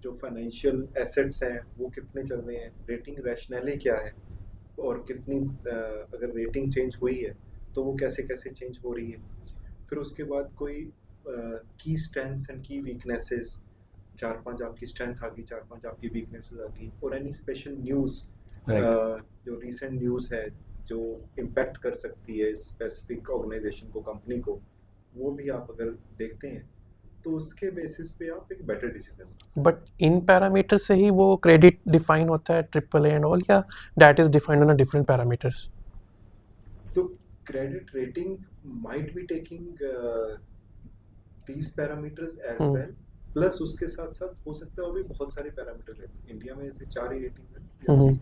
जो फाइनेंशियल एसेट्स हैं वो कितने चल रहे हैं, रेटिंग रैशनैलिटी क्या है, और कितनी अगर रेटिंग चेंज हुई है तो वो कैसे कैसे चेंज हो रही है। फिर उसके बाद कोई की स्ट्रेंथ्स एंड की वीकनेसेस, 4-5 आपकी स्ट्रेंथ आ गई, 4-5 आपकी वीकनेसेस आ गई, और एनी स्पेशल न्यूज़ जो रिसेंट न्यूज़ है जो इम्पैक्ट कर सकती है स्पेसिफिक ऑर्गेनाइजेशन को, कंपनी को, वो भी आप अगर देखते हैं तो उसके बेसिस पे आप एक better decision. But in parameter से ही वो क्रेडिट डिफाइन होता है triple A and all, or that is defined on different parameters? तो credit rating might be taking these parameters as well, plus उसके साथ साथ हो सकता है और भी बहुत सारे पैरामीटर रहते हैं। इंडिया में ऐसे 4 ही रेटिंग है,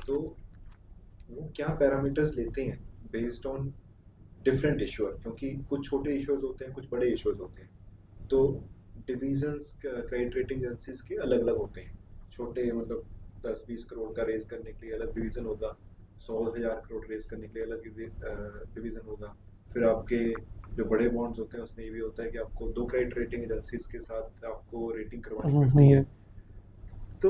तो वो क्या पैरामीटर्स लेते हैं बेस्ड ऑन डिफरेंट इश्यूअर, क्योंकि कुछ छोटे इश्यूज होते हैं, कुछ बड़े इश्यूज होते हैं, तो डिवीजन्स क्रेडिट रेटिंग एजेंसीज के अलग अलग होते हैं। छोटे मतलब 10-20 करोड़ का रेज करने के लिए अलग डिवीजन होगा, 100,000 करोड़ रेज करने के लिए अलग डिवीजन होगा। फिर आपके जो बड़े बॉन्ड्स होते हैं उसमें ये भी होता है कि आपको 2 क्रेडिट रेटिंग एजेंसीज के साथ आपको रेटिंग करवानी पड़ती है। तो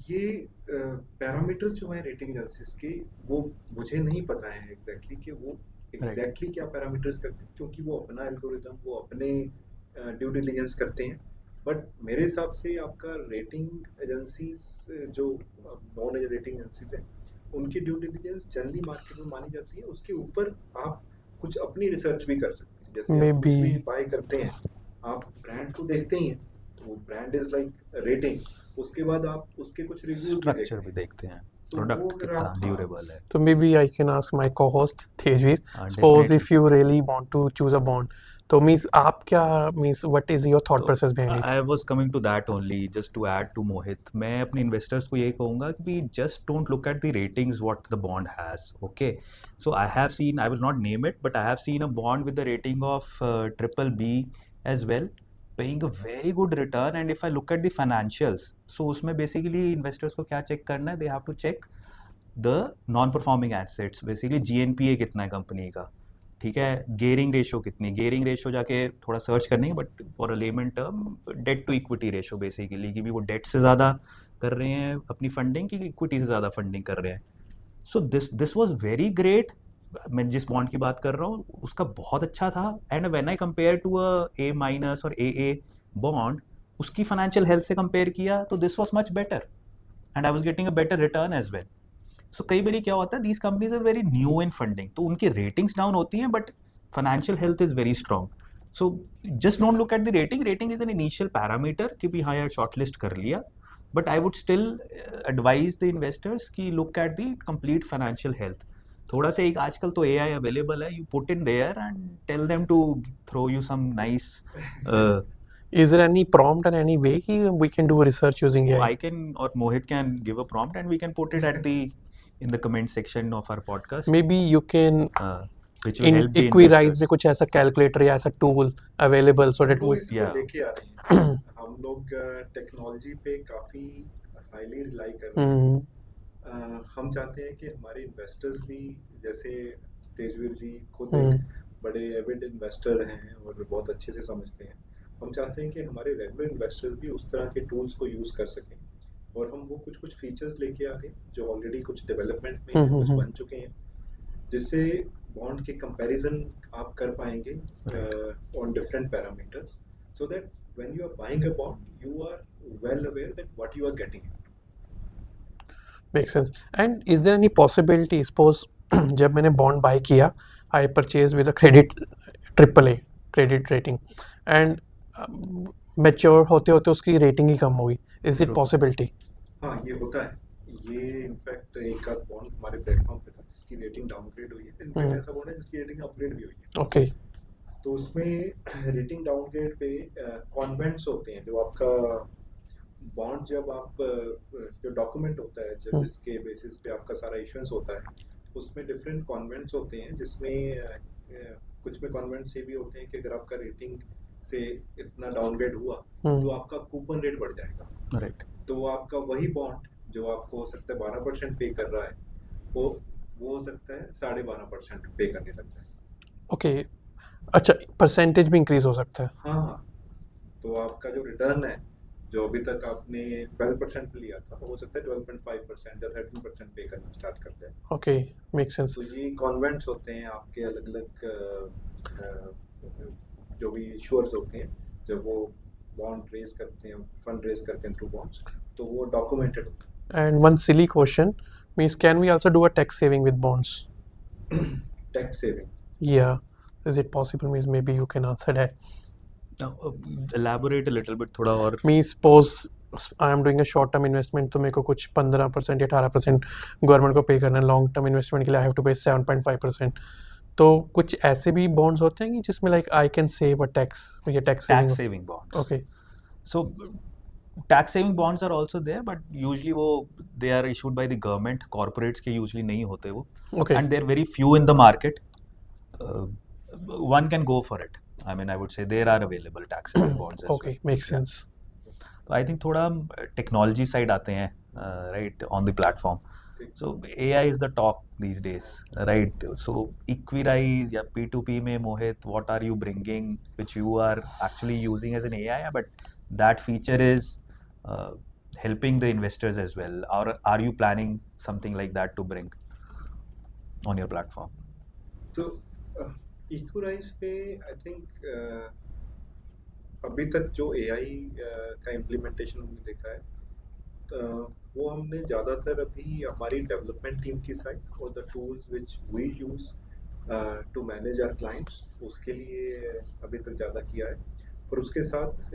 ये पैरामीटर्स जो हैं रेटिंग एजेंसीज के, वो मुझे नहीं पता है एग्जैक्टली कि वो एग्जैक्टली क्या पैरामीटर्स करते हैं, क्योंकि वो अपना एल्गोरिथम, वो अपने ड्यू डिलिजेंस करते हैं। बट मेरे हिसाब से आपका रेटिंग एजेंसीज जो नॉन रेटिंग एजेंसीज हैं उनकी ड्यू डिलिजेंस जनरली मार्केट में मानी जाती है, उसके ऊपर आप कुछ अपनी रिसर्च भी कर सकते हैं। जैसे आप कुछ भी Maybe बाय करते हैं, आप ब्रांड तो देखते ही हैं, वो ब्रांड इज लाइक रेटिंग, उसके बाद आप उसके कुछ रिव्यूज भी स्ट्रक्चर देखते भी हैं। देखते हैं, तो वो प्रोडक्ट अगर कितना आप ड्यूरेबल है। so maybe I can ask my co-host Tejveer. Suppose definitely. if you really want to choose a bond, तो means आप क्या means what is your thought तो process behind it? I was coming to that only, just to add to Mohit, मैं अपने investors को ये कहूँगा कि just don't look at the ratings what the bond has, okay. So I have seen, I will not name it, but I have seen a bond with the rating of triple B as well, paying a very good return. And if I look at the financials, so उसमें basically investors को क्या check करना है, they have to check the non performing assets, basically GNPA कितना है company का, ठीक है, गेयरिंग रेशो कितनी, गेयरिंग रेशो जाके थोड़ा सर्च करनी है, but for a layman term debt to equity ratio basically, कि भी वो डेट से ज़्यादा कर रहे हैं अपनी फंडिंग की इक्विटी से ज़्यादा फंडिंग कर रहे हैं। So this was very great. मैं जिस बॉन्ड की बात कर रहा हूँ उसका बहुत अच्छा था। And when I compare to a A minus or A bond, उसकी फाइनेंशियल हेल्थ से कंपेयर किया तो this was much better, and I was getting a better return as well. So कई बार क्या होता है, these companies are very new in funding, तो उनकी रेटिंग्स डाउन होती हैं but financial health is very strong. So just don't look at the rating, rating is an initial parameter कि भी हाँ यार शॉर्ट लिस्ट कर लिया, but I would still advise the investors की look at the complete financial health. थोड़ा सा एक आजकल तो AI अवेलेबल है, you put in there and tell them to throw you some nice. Is there any prompt and any way we can do research using AI? I can, or Mohit can give a prompt and we can put it at the in the comment section of our podcast, Maybe you can which will in help the Equirise investors. में कुछ ऐसा calculator या ऐसा tool available so हम that लोग we इसको Yeah. लेके आ रहे हैं। हम लोग टेक्नोलॉजी पे काफ़ी हाईली रिलाई कर रहे हैं। हम चाहते हैं कि हमारे इन्वेस्टर्स भी, जैसे तेजवीर जी खुद एक बड़े एविड इन्वेस्टर हैं और बहुत अच्छे से समझते हैं, हम चाहते हैं कि हमारे रेगुलर इन्वेस्टर्स भी उस तरह के टूल्स को यूज़ कर सकें। और हम वो कुछ फीचर्स लेके आ रहे हैं जो ऑलरेडी कुछ डेवलपमेंट में हैं, कुछ बन चुके हैं, जिससे बॉन्ड के कंपैरिजन आप कर पाएंगे on different parameters, so that when you are buying a bond you are well aware that what you are getting. Makes sense. And is there any possibility, suppose जब मैंने बॉन्ड बाय किया, I purchase with a credit AAA credit rating and mature होते होते उसकी rating ही कम होगी, is it True. हाँ, possibility? ये होता है। ये इनफैक्ट एक आध बॉन्ड हमारे प्लेटफॉर्म पे था जिसकी रेटिंग डाउनग्रेड हुई है, इनफैक्ट ऐसा बॉन्ड है जिसकी रेटिंग अपग्रेड भी हुई है। ओके, तो उसमें रेटिंग डाउनग्रेड पे कॉन्वेंट्स होते हैं, जो आपका बॉन्ड जब आप जो डॉक्यूमेंट होता है जब जिसके बेसिस पे आपका सारा इश्यूएंस होता है, उसमें डिफरेंट कॉन्वेंट्स होते हैं, जिसमें कुछ में कॉन्वेंट्स ये भी होते हैं कि अगर आपका रेटिंग से इतना डाउनग्रेड हुआ तो आपका कूपन रेट बढ़ जाएगा। Right. तो आपका वही बॉन्ड जो आपको हो सकता है 12% पे कर रहा है, वो हो सकता है 12.5% पे करने लग जाए। ओके, अच्छा परसेंटेज भी इंक्रीज हो सकता है? हाँ हाँ, तो आपका जो रिटर्न है जो अभी तक आपने 12% पे लिया था, वो हो सकता है 12.5% या 13% पे करना स्टार्ट कर जाए। Okay, make sense. तो ये कॉन्वेंट्स होते हैं आपके अलग अलग जो भी इशूअर्स होते हैं, जब वो बॉन्ड रेज करते हैं, फंड रेज करते हैं थ्रू बॉन्ड्स, तो वो डॉक्यूमेंटेड होता है। And one silly question means can we also do a tax saving with bonds? Tax saving, या is it possible? Means may be you can answer that. Now, elaborate a little bit थोड़ा और। Means suppose I am doing a short term investment, तो मेरे को कुछ 15% या 18% government को पे करना है, लॉन्ग टर्म इन्वेस्टमेंट के लिए आई हैव टू पे 7.5%। तो कुछ ऐसे भी बॉन्ड्स होते हैं कि जिसमें like I can save a tax, ये tax Tax saving bonds. Okay, So tax saving bonds are also there, but usually वो they are issued by the government, corporates के usually नहीं होते वो, okay, and they're very few in the market. One can go for it. I mean, I would say there are available tax saving bonds as okay, well. Make sense. तो I think थोड़ा हम technology side आते हैं, right, on the platform. So AI is the talk these days, right? So Equirise या P2P में Mohit, what are you bringing which you are actually using as an AI, but that feature is helping the investors as well, or are you planning something like that to bring on your platform? तो इक्विराइज पे I think अभी तक जो AI का implementation हमने देखा है, वो हमने ज़्यादातर अभी हमारी डेवलपमेंट टीम की साइड और the tools which we use to manage our clients उसके लिए अभी तक ज़्यादा किया है। और उसके साथ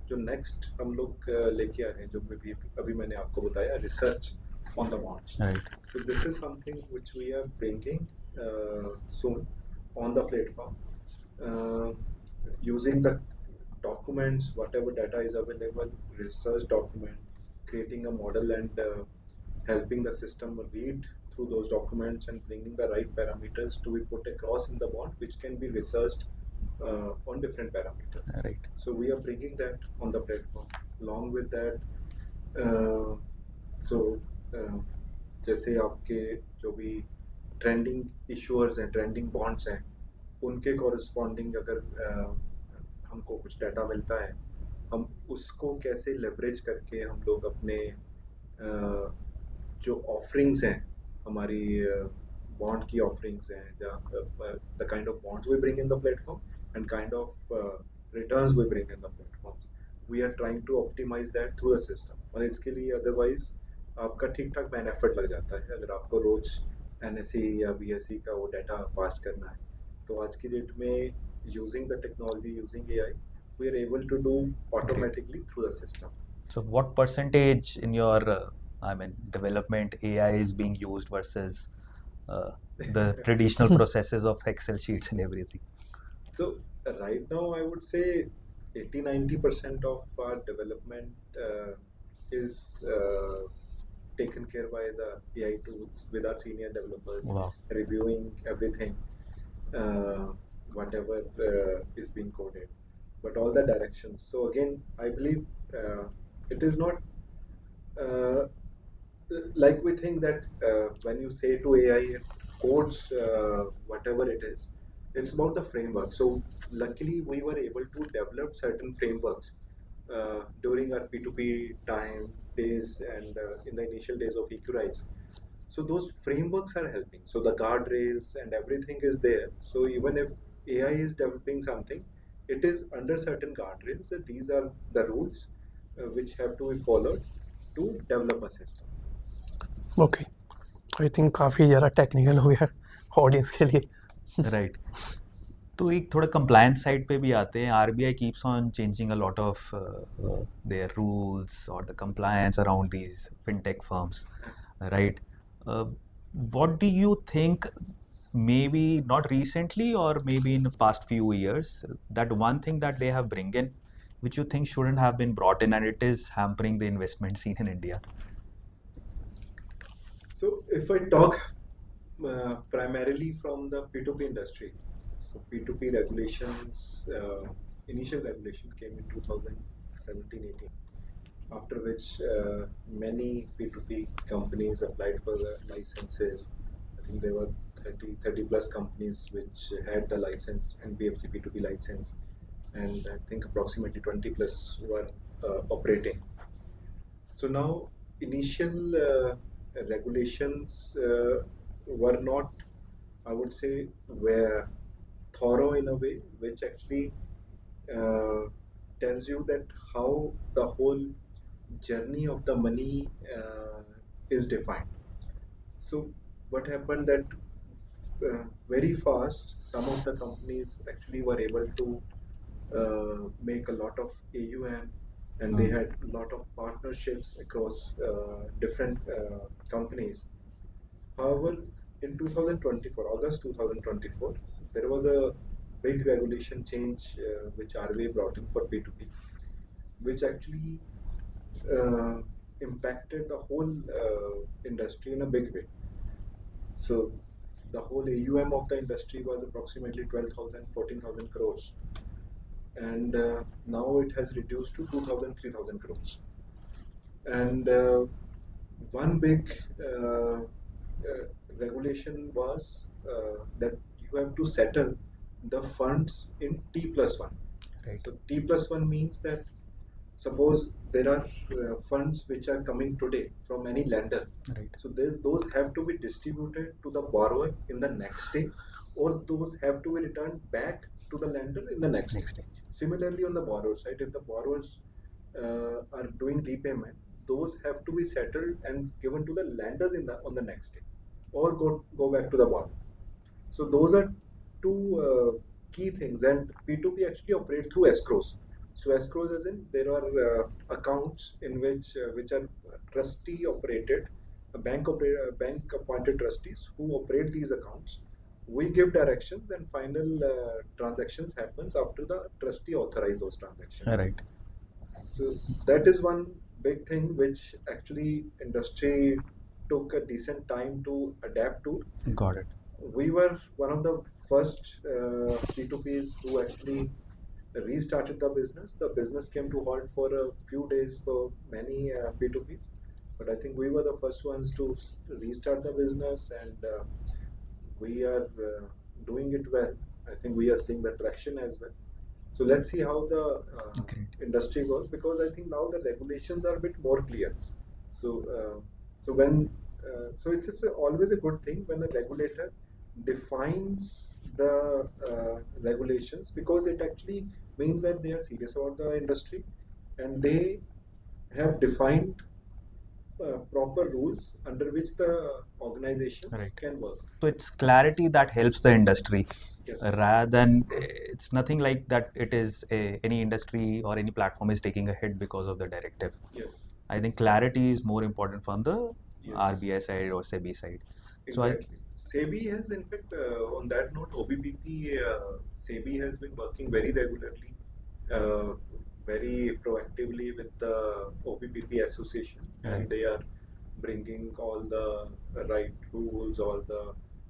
जो नेक्स्ट हम लोग लेके आ रहे हैं, जो भी अभी मैंने आपको बताया, research on the bonds. Right. So this is something which we are bringing soon on the platform, uh, using the documents, whatever data is available, research document, creating a model and helping the system read through those documents and bringing the right parameters to be put across in the bond, which can be researched on different parameters. Right. So we are bringing that on the platform. Along with that, uh, so जैसे आपके जो भी trending issuers हैं, trending bonds हैं, उनके corresponding अगर हमको कुछ डाटा मिलता है, हम उसको कैसे लेवरेज करके हम लोग अपने जो ऑफरिंग्स हैं, हमारी बॉन्ड की ऑफरिंग्स हैं, the kind of bonds we bring in the platform and kind of returns we bring in the platform, we are trying to optimise that through the system. और इसके लिए अदरवाइज आपका ठीक ठाक बेनिफिट लग जाता है अगर आपको रोज NSE या BSE का वो डाटा पास करना है। तो आज की डेट में using the technology, using AI, we are able to do automatically through the system. So what percentage in your, development AI is being used versus the traditional processes of Excel sheets and everything? So right now I would say 80-90% of our development is taken care by the AI tools with our senior developers. Wow. Reviewing everything, whatever is being coded, but all the directions. So again, I believe it is not like we think that when you say to AI, codes whatever it is, it's about the framework. So luckily we were able to develop certain frameworks during our P2P time days and in the initial days of EQRISE. So those frameworks are helping. So the guardrails and everything is there. So even if AI is developing something, it is under certain guardrails that these are the rules which have to be followed to develop a system. Okay, I think काफ़ी ज़्यादा technical हो गया audience के लिए। Right. तो एक थोड़ा compliance side पे भी आते हैं। RBI keeps on changing a lot of their rules और the compliance around these fintech firms, right? What do you think, maybe not recently or maybe in the past few years, that one thing that they have bring in which you think shouldn't have been brought in and it is hampering the investment scene in India? So if I talk primarily from the P2P industry, so P2P regulations, initial regulation came in 2017-18, after which many P2P companies applied for the licenses. I think there were 30 plus companies which had the license, NBFC P2P license, and I think approximately 20 plus were operating. So now initial regulations were not, I would say, were thorough in a way which actually tells you that how the whole journey of the money is defined. So what happened that very fast some of the companies actually were able to make a lot of AUM, and they had a lot of partnerships across different companies. However, in 2024, August 2024, there was a big regulation change which RBI brought in for P2P, which actually impacted the whole industry in a big way. So the whole AUM of the industry was approximately 12,000, 14,000 crores, and now it has reduced to 2,000, 3,000 crores. And one big regulation was that you have to settle the funds in T+1. Right. So T+1 means that suppose there are funds which are coming today from any lender. Right. So those have to be distributed to the borrower in the next day, or those have to be returned back to the lender in the next day. Similarly, on the borrower side, if the borrowers are doing repayment, those have to be settled and given to the lenders on the next day, or go back to the bond. So those are two key things, and P2P actually operate through escrows. So escrows, as in there are accounts in which are trustee operated, bank appointed trustees who operate these accounts. We give directions, and final transactions happens after the trustee authorize those transactions. Right. So that is one big thing which actually industry took a decent time to adapt to. Got it. We were one of the first P2Ps who actually restarted the business. The business came to halt for a few days for many P2Ps, but I think we were the first ones to restart the business, and we are doing it well. I think we are seeing the traction as well. So let's see how the Great. industry goes, because I think now the regulations are a bit more clear. So when so it's always a good thing when a regulator defines the regulations, because it actually means that they are serious about the industry, and they have defined proper rules under which the organizations Right. can work. So it's clarity that helps the industry, Yes. rather than it's nothing like that. It is any industry or any platform is taking a hit because of the directive. Yes. I think clarity is more important from the Yes. RBI side or SEBI side. So Exactly. SEBI has, in fact, on that note, OBPP, SEBI has been working very regularly, very proactively with the OBPP association, Right. and they are bringing all the right rules, all the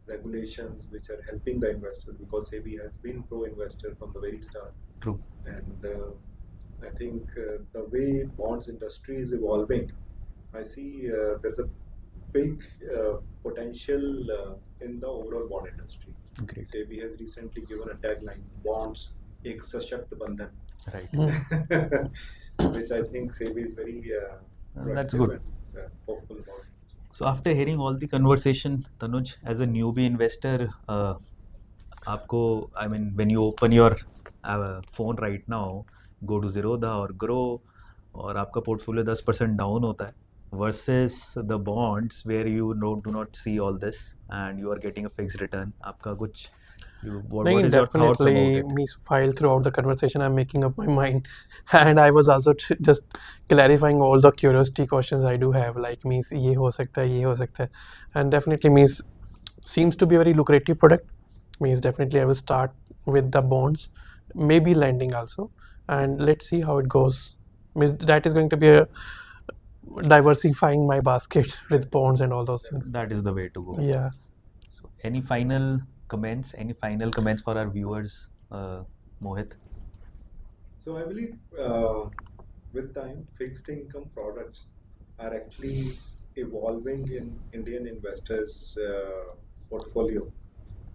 regulations which are helping the investors, because SEBI has been pro-investor from the very start. True. And I think the way bonds industry is evolving, I see there's a big potential in the overall bond industry. Great. SEBI has recently given a tagline, "Bonds ek sashakt bandhan," Right. which I think SEBI is very That's proactive good. and hopeful about. So after hearing all the conversation, Tanuj, as a newbie investor, I mean, when you open your phone right now, go to Zerodha or Grow, और आपका portfolio 10% down होता है, versus the bonds where you do not see all this and you are getting a fixed return. आपका कुछ what is your thoughts about definitely it? means while throughout the conversation I'm making up my mind, and I was also just clarifying all the curiosity questions I do have, like means ये हो सकता है, and definitely means seems to be a very lucrative product. Means definitely I will start with the bonds, maybe lending also, and let's see how it goes. Means that is going to be a diversifying my basket with bonds and all those things. That is the way to go. Yeah. So any final comments? Any final comments for our viewers, Mohit? So I believe with time, fixed income products are actually evolving in Indian investors' portfolio,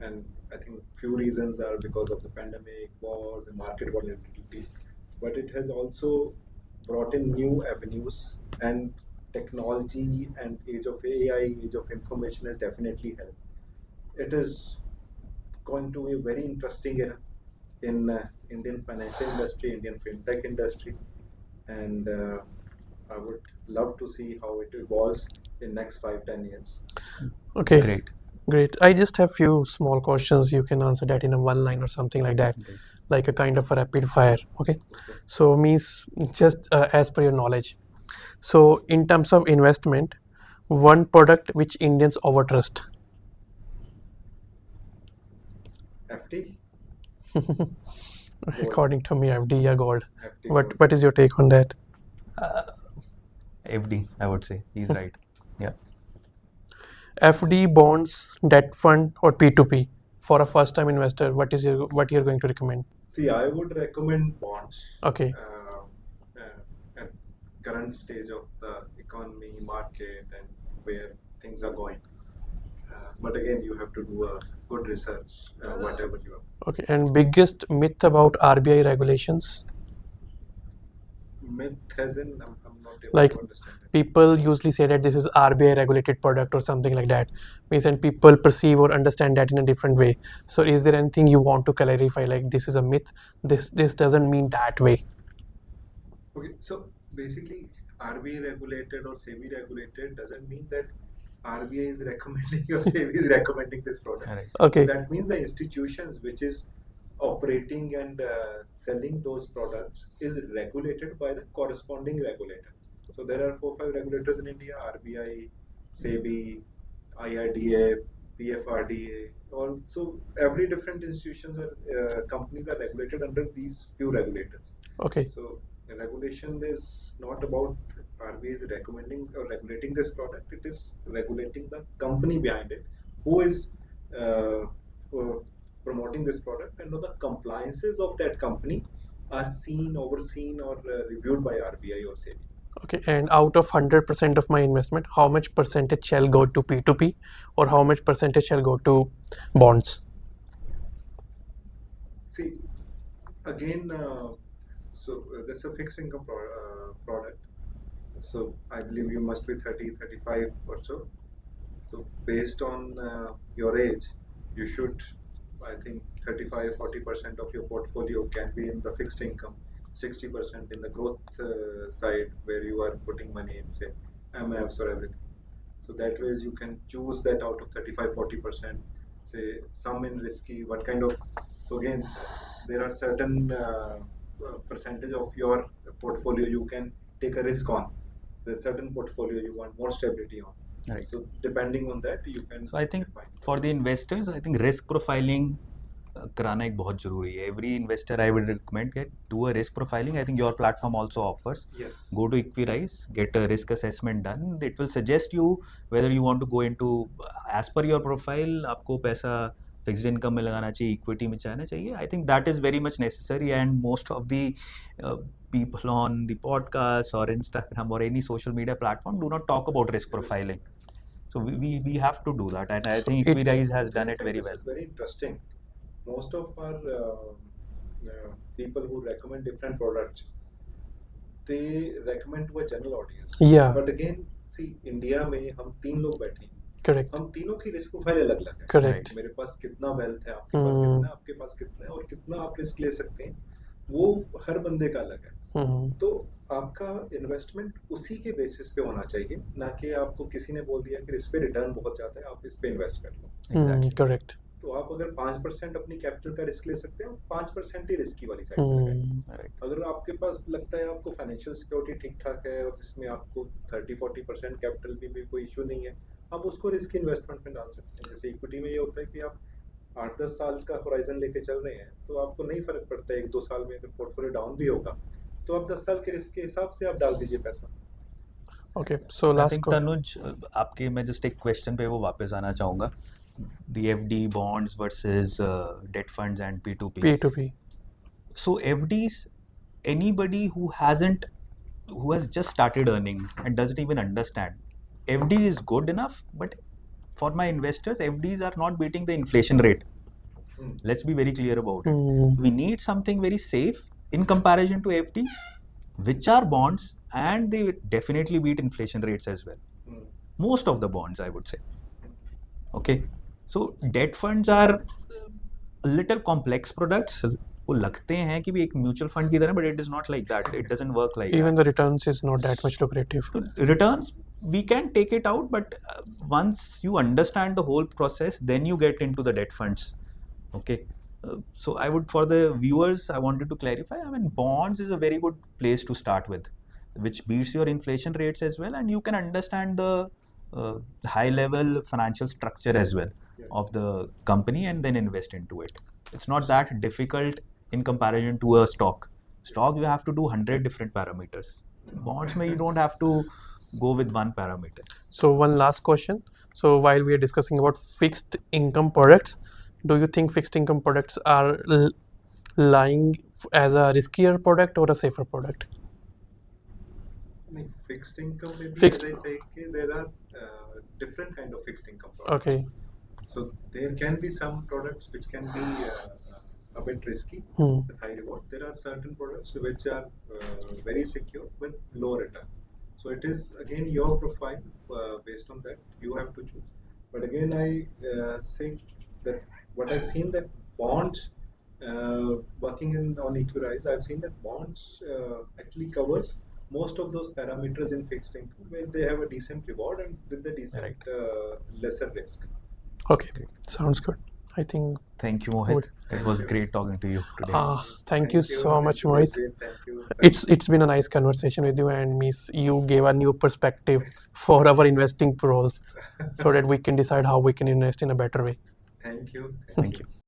and I think few reasons are because of the pandemic, wars, and market volatility. But it has also brought in new avenues, and technology and age of AI, age of information has definitely helped. It is going to be a very interesting era in Indian financial industry, Indian fintech industry, and I would love to see how it evolves in next 5-10 years. Okay. Great. I just have few small questions. You can answer that in a one line or something like that, Great. like a kind of a rapid fire. Okay. So means just as per your knowledge. So in terms of investment, one product which Indians overtrust. FD, According to me, FD or gold. FD. What is your take on that? FD, I would say. He's right. Yeah. FD, bonds, debt fund, or P2P for a first-time investor? What you're going to recommend? See, I would recommend bonds. Okay. At current stage of the economy, market, and where things are going. But again, you have to do a good research, whatever you are. Okay. And biggest myth about RBI regulations? Myth as in, I'm not able Like to understand it. people usually say that this is RBI regulated product or something like that. Means and people perceive or understand that in a different way. So is there anything you want to clarify? Like this is a myth. This doesn't mean that way. Okay, so basically, RBI regulated or SEBI regulated doesn't mean that RBI is recommending or SEBI is recommending this product. Correct. Okay. So that means the institutions which is operating and selling those products is regulated by the corresponding regulator. So there are 4-5 regulators in India: RBI, SEBI, IRDA, PFRDA. So every different institutions or companies are regulated under these few regulators. Okay. So the regulation is not about RBI is recommending or regulating this product. It is regulating the company behind it, who is uh, promoting this product, and the compliances of that company are seen, overseen, or reviewed by RBI or SEBI. Okay. And out of 100% of my investment, how much percentage shall go to P2P, or how much percentage shall go to bonds? See, again, that's a fixed income product. So I believe you must be 30, 35 or so. So based on your age, you should, I think 35-40% of your portfolio can be in the fixed income, 60% in the growth side, where you are putting money in, say, MFs or everything. So that ways you can choose that out of 35-40%, say some in risky, what kind of. So again, there are certain percentage of your portfolio you can take a risk on. So certain portfolio you want more stability on. Right. So depending on that, you can. So I think define. for the investors, I think risk profiling कराना एक बहुत जरूरी है. Every investor I would recommend do a risk profiling. I think your platform also offers. Yes. Go to Equirise, get a risk assessment done. It will suggest you whether you want to go into, as per your profile, आपको पैसा fixed income में लगाना चाहिए, equity में जाना चाहिए. I think that is very much necessary, and most of the people on the podcast or Instagram or any social media platform do not talk about risk profiling. So we have to do that, and I think Equirise has done it very well. This is very interesting. Most of our people who recommend different products, they recommend to a general audience. Yeah. But again, see, India में हम 3 लोग बैठे हैं. Correct. हम तीनों की risk profile अलग-अलग है. Correct. मेरे पास कितना वेल्थ है, आपके पास कितना है, आपके पास कितना है, और कितना आप रिस्क ले सकते हैं, वो हर बंदे का अलग है. तो आपका इन्वेस्टमेंट उसी के बेसिस पे होना चाहिए, ना कि आपको किसी ने बोल दिया कि इस पे रिटर्न बहुत ज़्यादा है, आप इस पे इन्वेस्ट कर लो. Exactly. Correct. तो आप अगर 5% अपनी कैपिटल का रिस्क ले सकते हैं, 5% ही रिस्क की वाली साइड पे लगाएं. Right. अगर आपके पास लगता है आपको फाइनेंशियल सिक्योरिटी ठीक ठाक है और जिसमें आपको 30-40% कैपिटल भी कोई इशू नहीं है, आप उसको रिस्क इन्वेस्टमेंट में डाल सकते हैं. जैसे इक्विटी में ये होता है कि आप 8-10 साल का होराइजन लेके चल रहे हैं, तो आपको नहीं फर्क पड़ता है 1-2 साल में अगर पोर्टफोलियो डाउन भी होगा, तो आप 10 साल के रिस्क के हिसाब से आप डाल दीजिए पैसा. Okay. So I last think Tanuj, आपके मैं just एक क्वेश्चन पे वो वापस आना चाहूँगा. The FD bonds versus debt funds and P2P. P2P. So FDs, anybody who has just started earning and doesn't even understand, FD is good enough, but for my investors, FDs are not beating the inflation rate. Let's be very clear about it. We need something very safe in comparison to FDs, which are bonds, and they definitely beat inflation rates as well. Most of the bonds, I would say. Okay. So debt funds are a little complex products. वो लगते हैं कि भी एक mutual fund की तरह, but it is not like that. It doesn't work like Even that. the returns is not that much lucrative. Returns, we can take it out, but once you understand the whole process, then you get into the debt funds. Okay. So I would, for the viewers, I wanted to clarify. I mean, bonds is a very good place to start with, which beats your inflation rates as well, and you can understand the high-level financial structure as well of the company, and then invest into it. It's not that difficult in comparison to a stock. Stock, you have to do 100 different parameters. Bonds, you don't have to go with one parameter. So one last question. So while we are discussing about fixed income products, do you think fixed income products are lying as a riskier product or a safer product? Fixed income, maybe, Fixed. as I say, there are different kind of fixed income products. Okay. So there can be some products which can be a bit risky with high reward. There are certain products which are very secure with low return. So it is again your profile. Based on that, you have to choose. But again, I say that what I've seen that bonds, working on Equirise, I've seen that bonds actually covers most of those parameters in fixed income where they have a decent reward and with a decent lesser risk. Okay, sounds good. I think Thank you, Mohit. It was great talking to you today. thank you so much, It was Mohit. great. Thank you. It's been a nice conversation with you, and Miss, you gave a new perspective for our investing pros, so that we can decide how we can invest in a better way. Thank you. Thank you.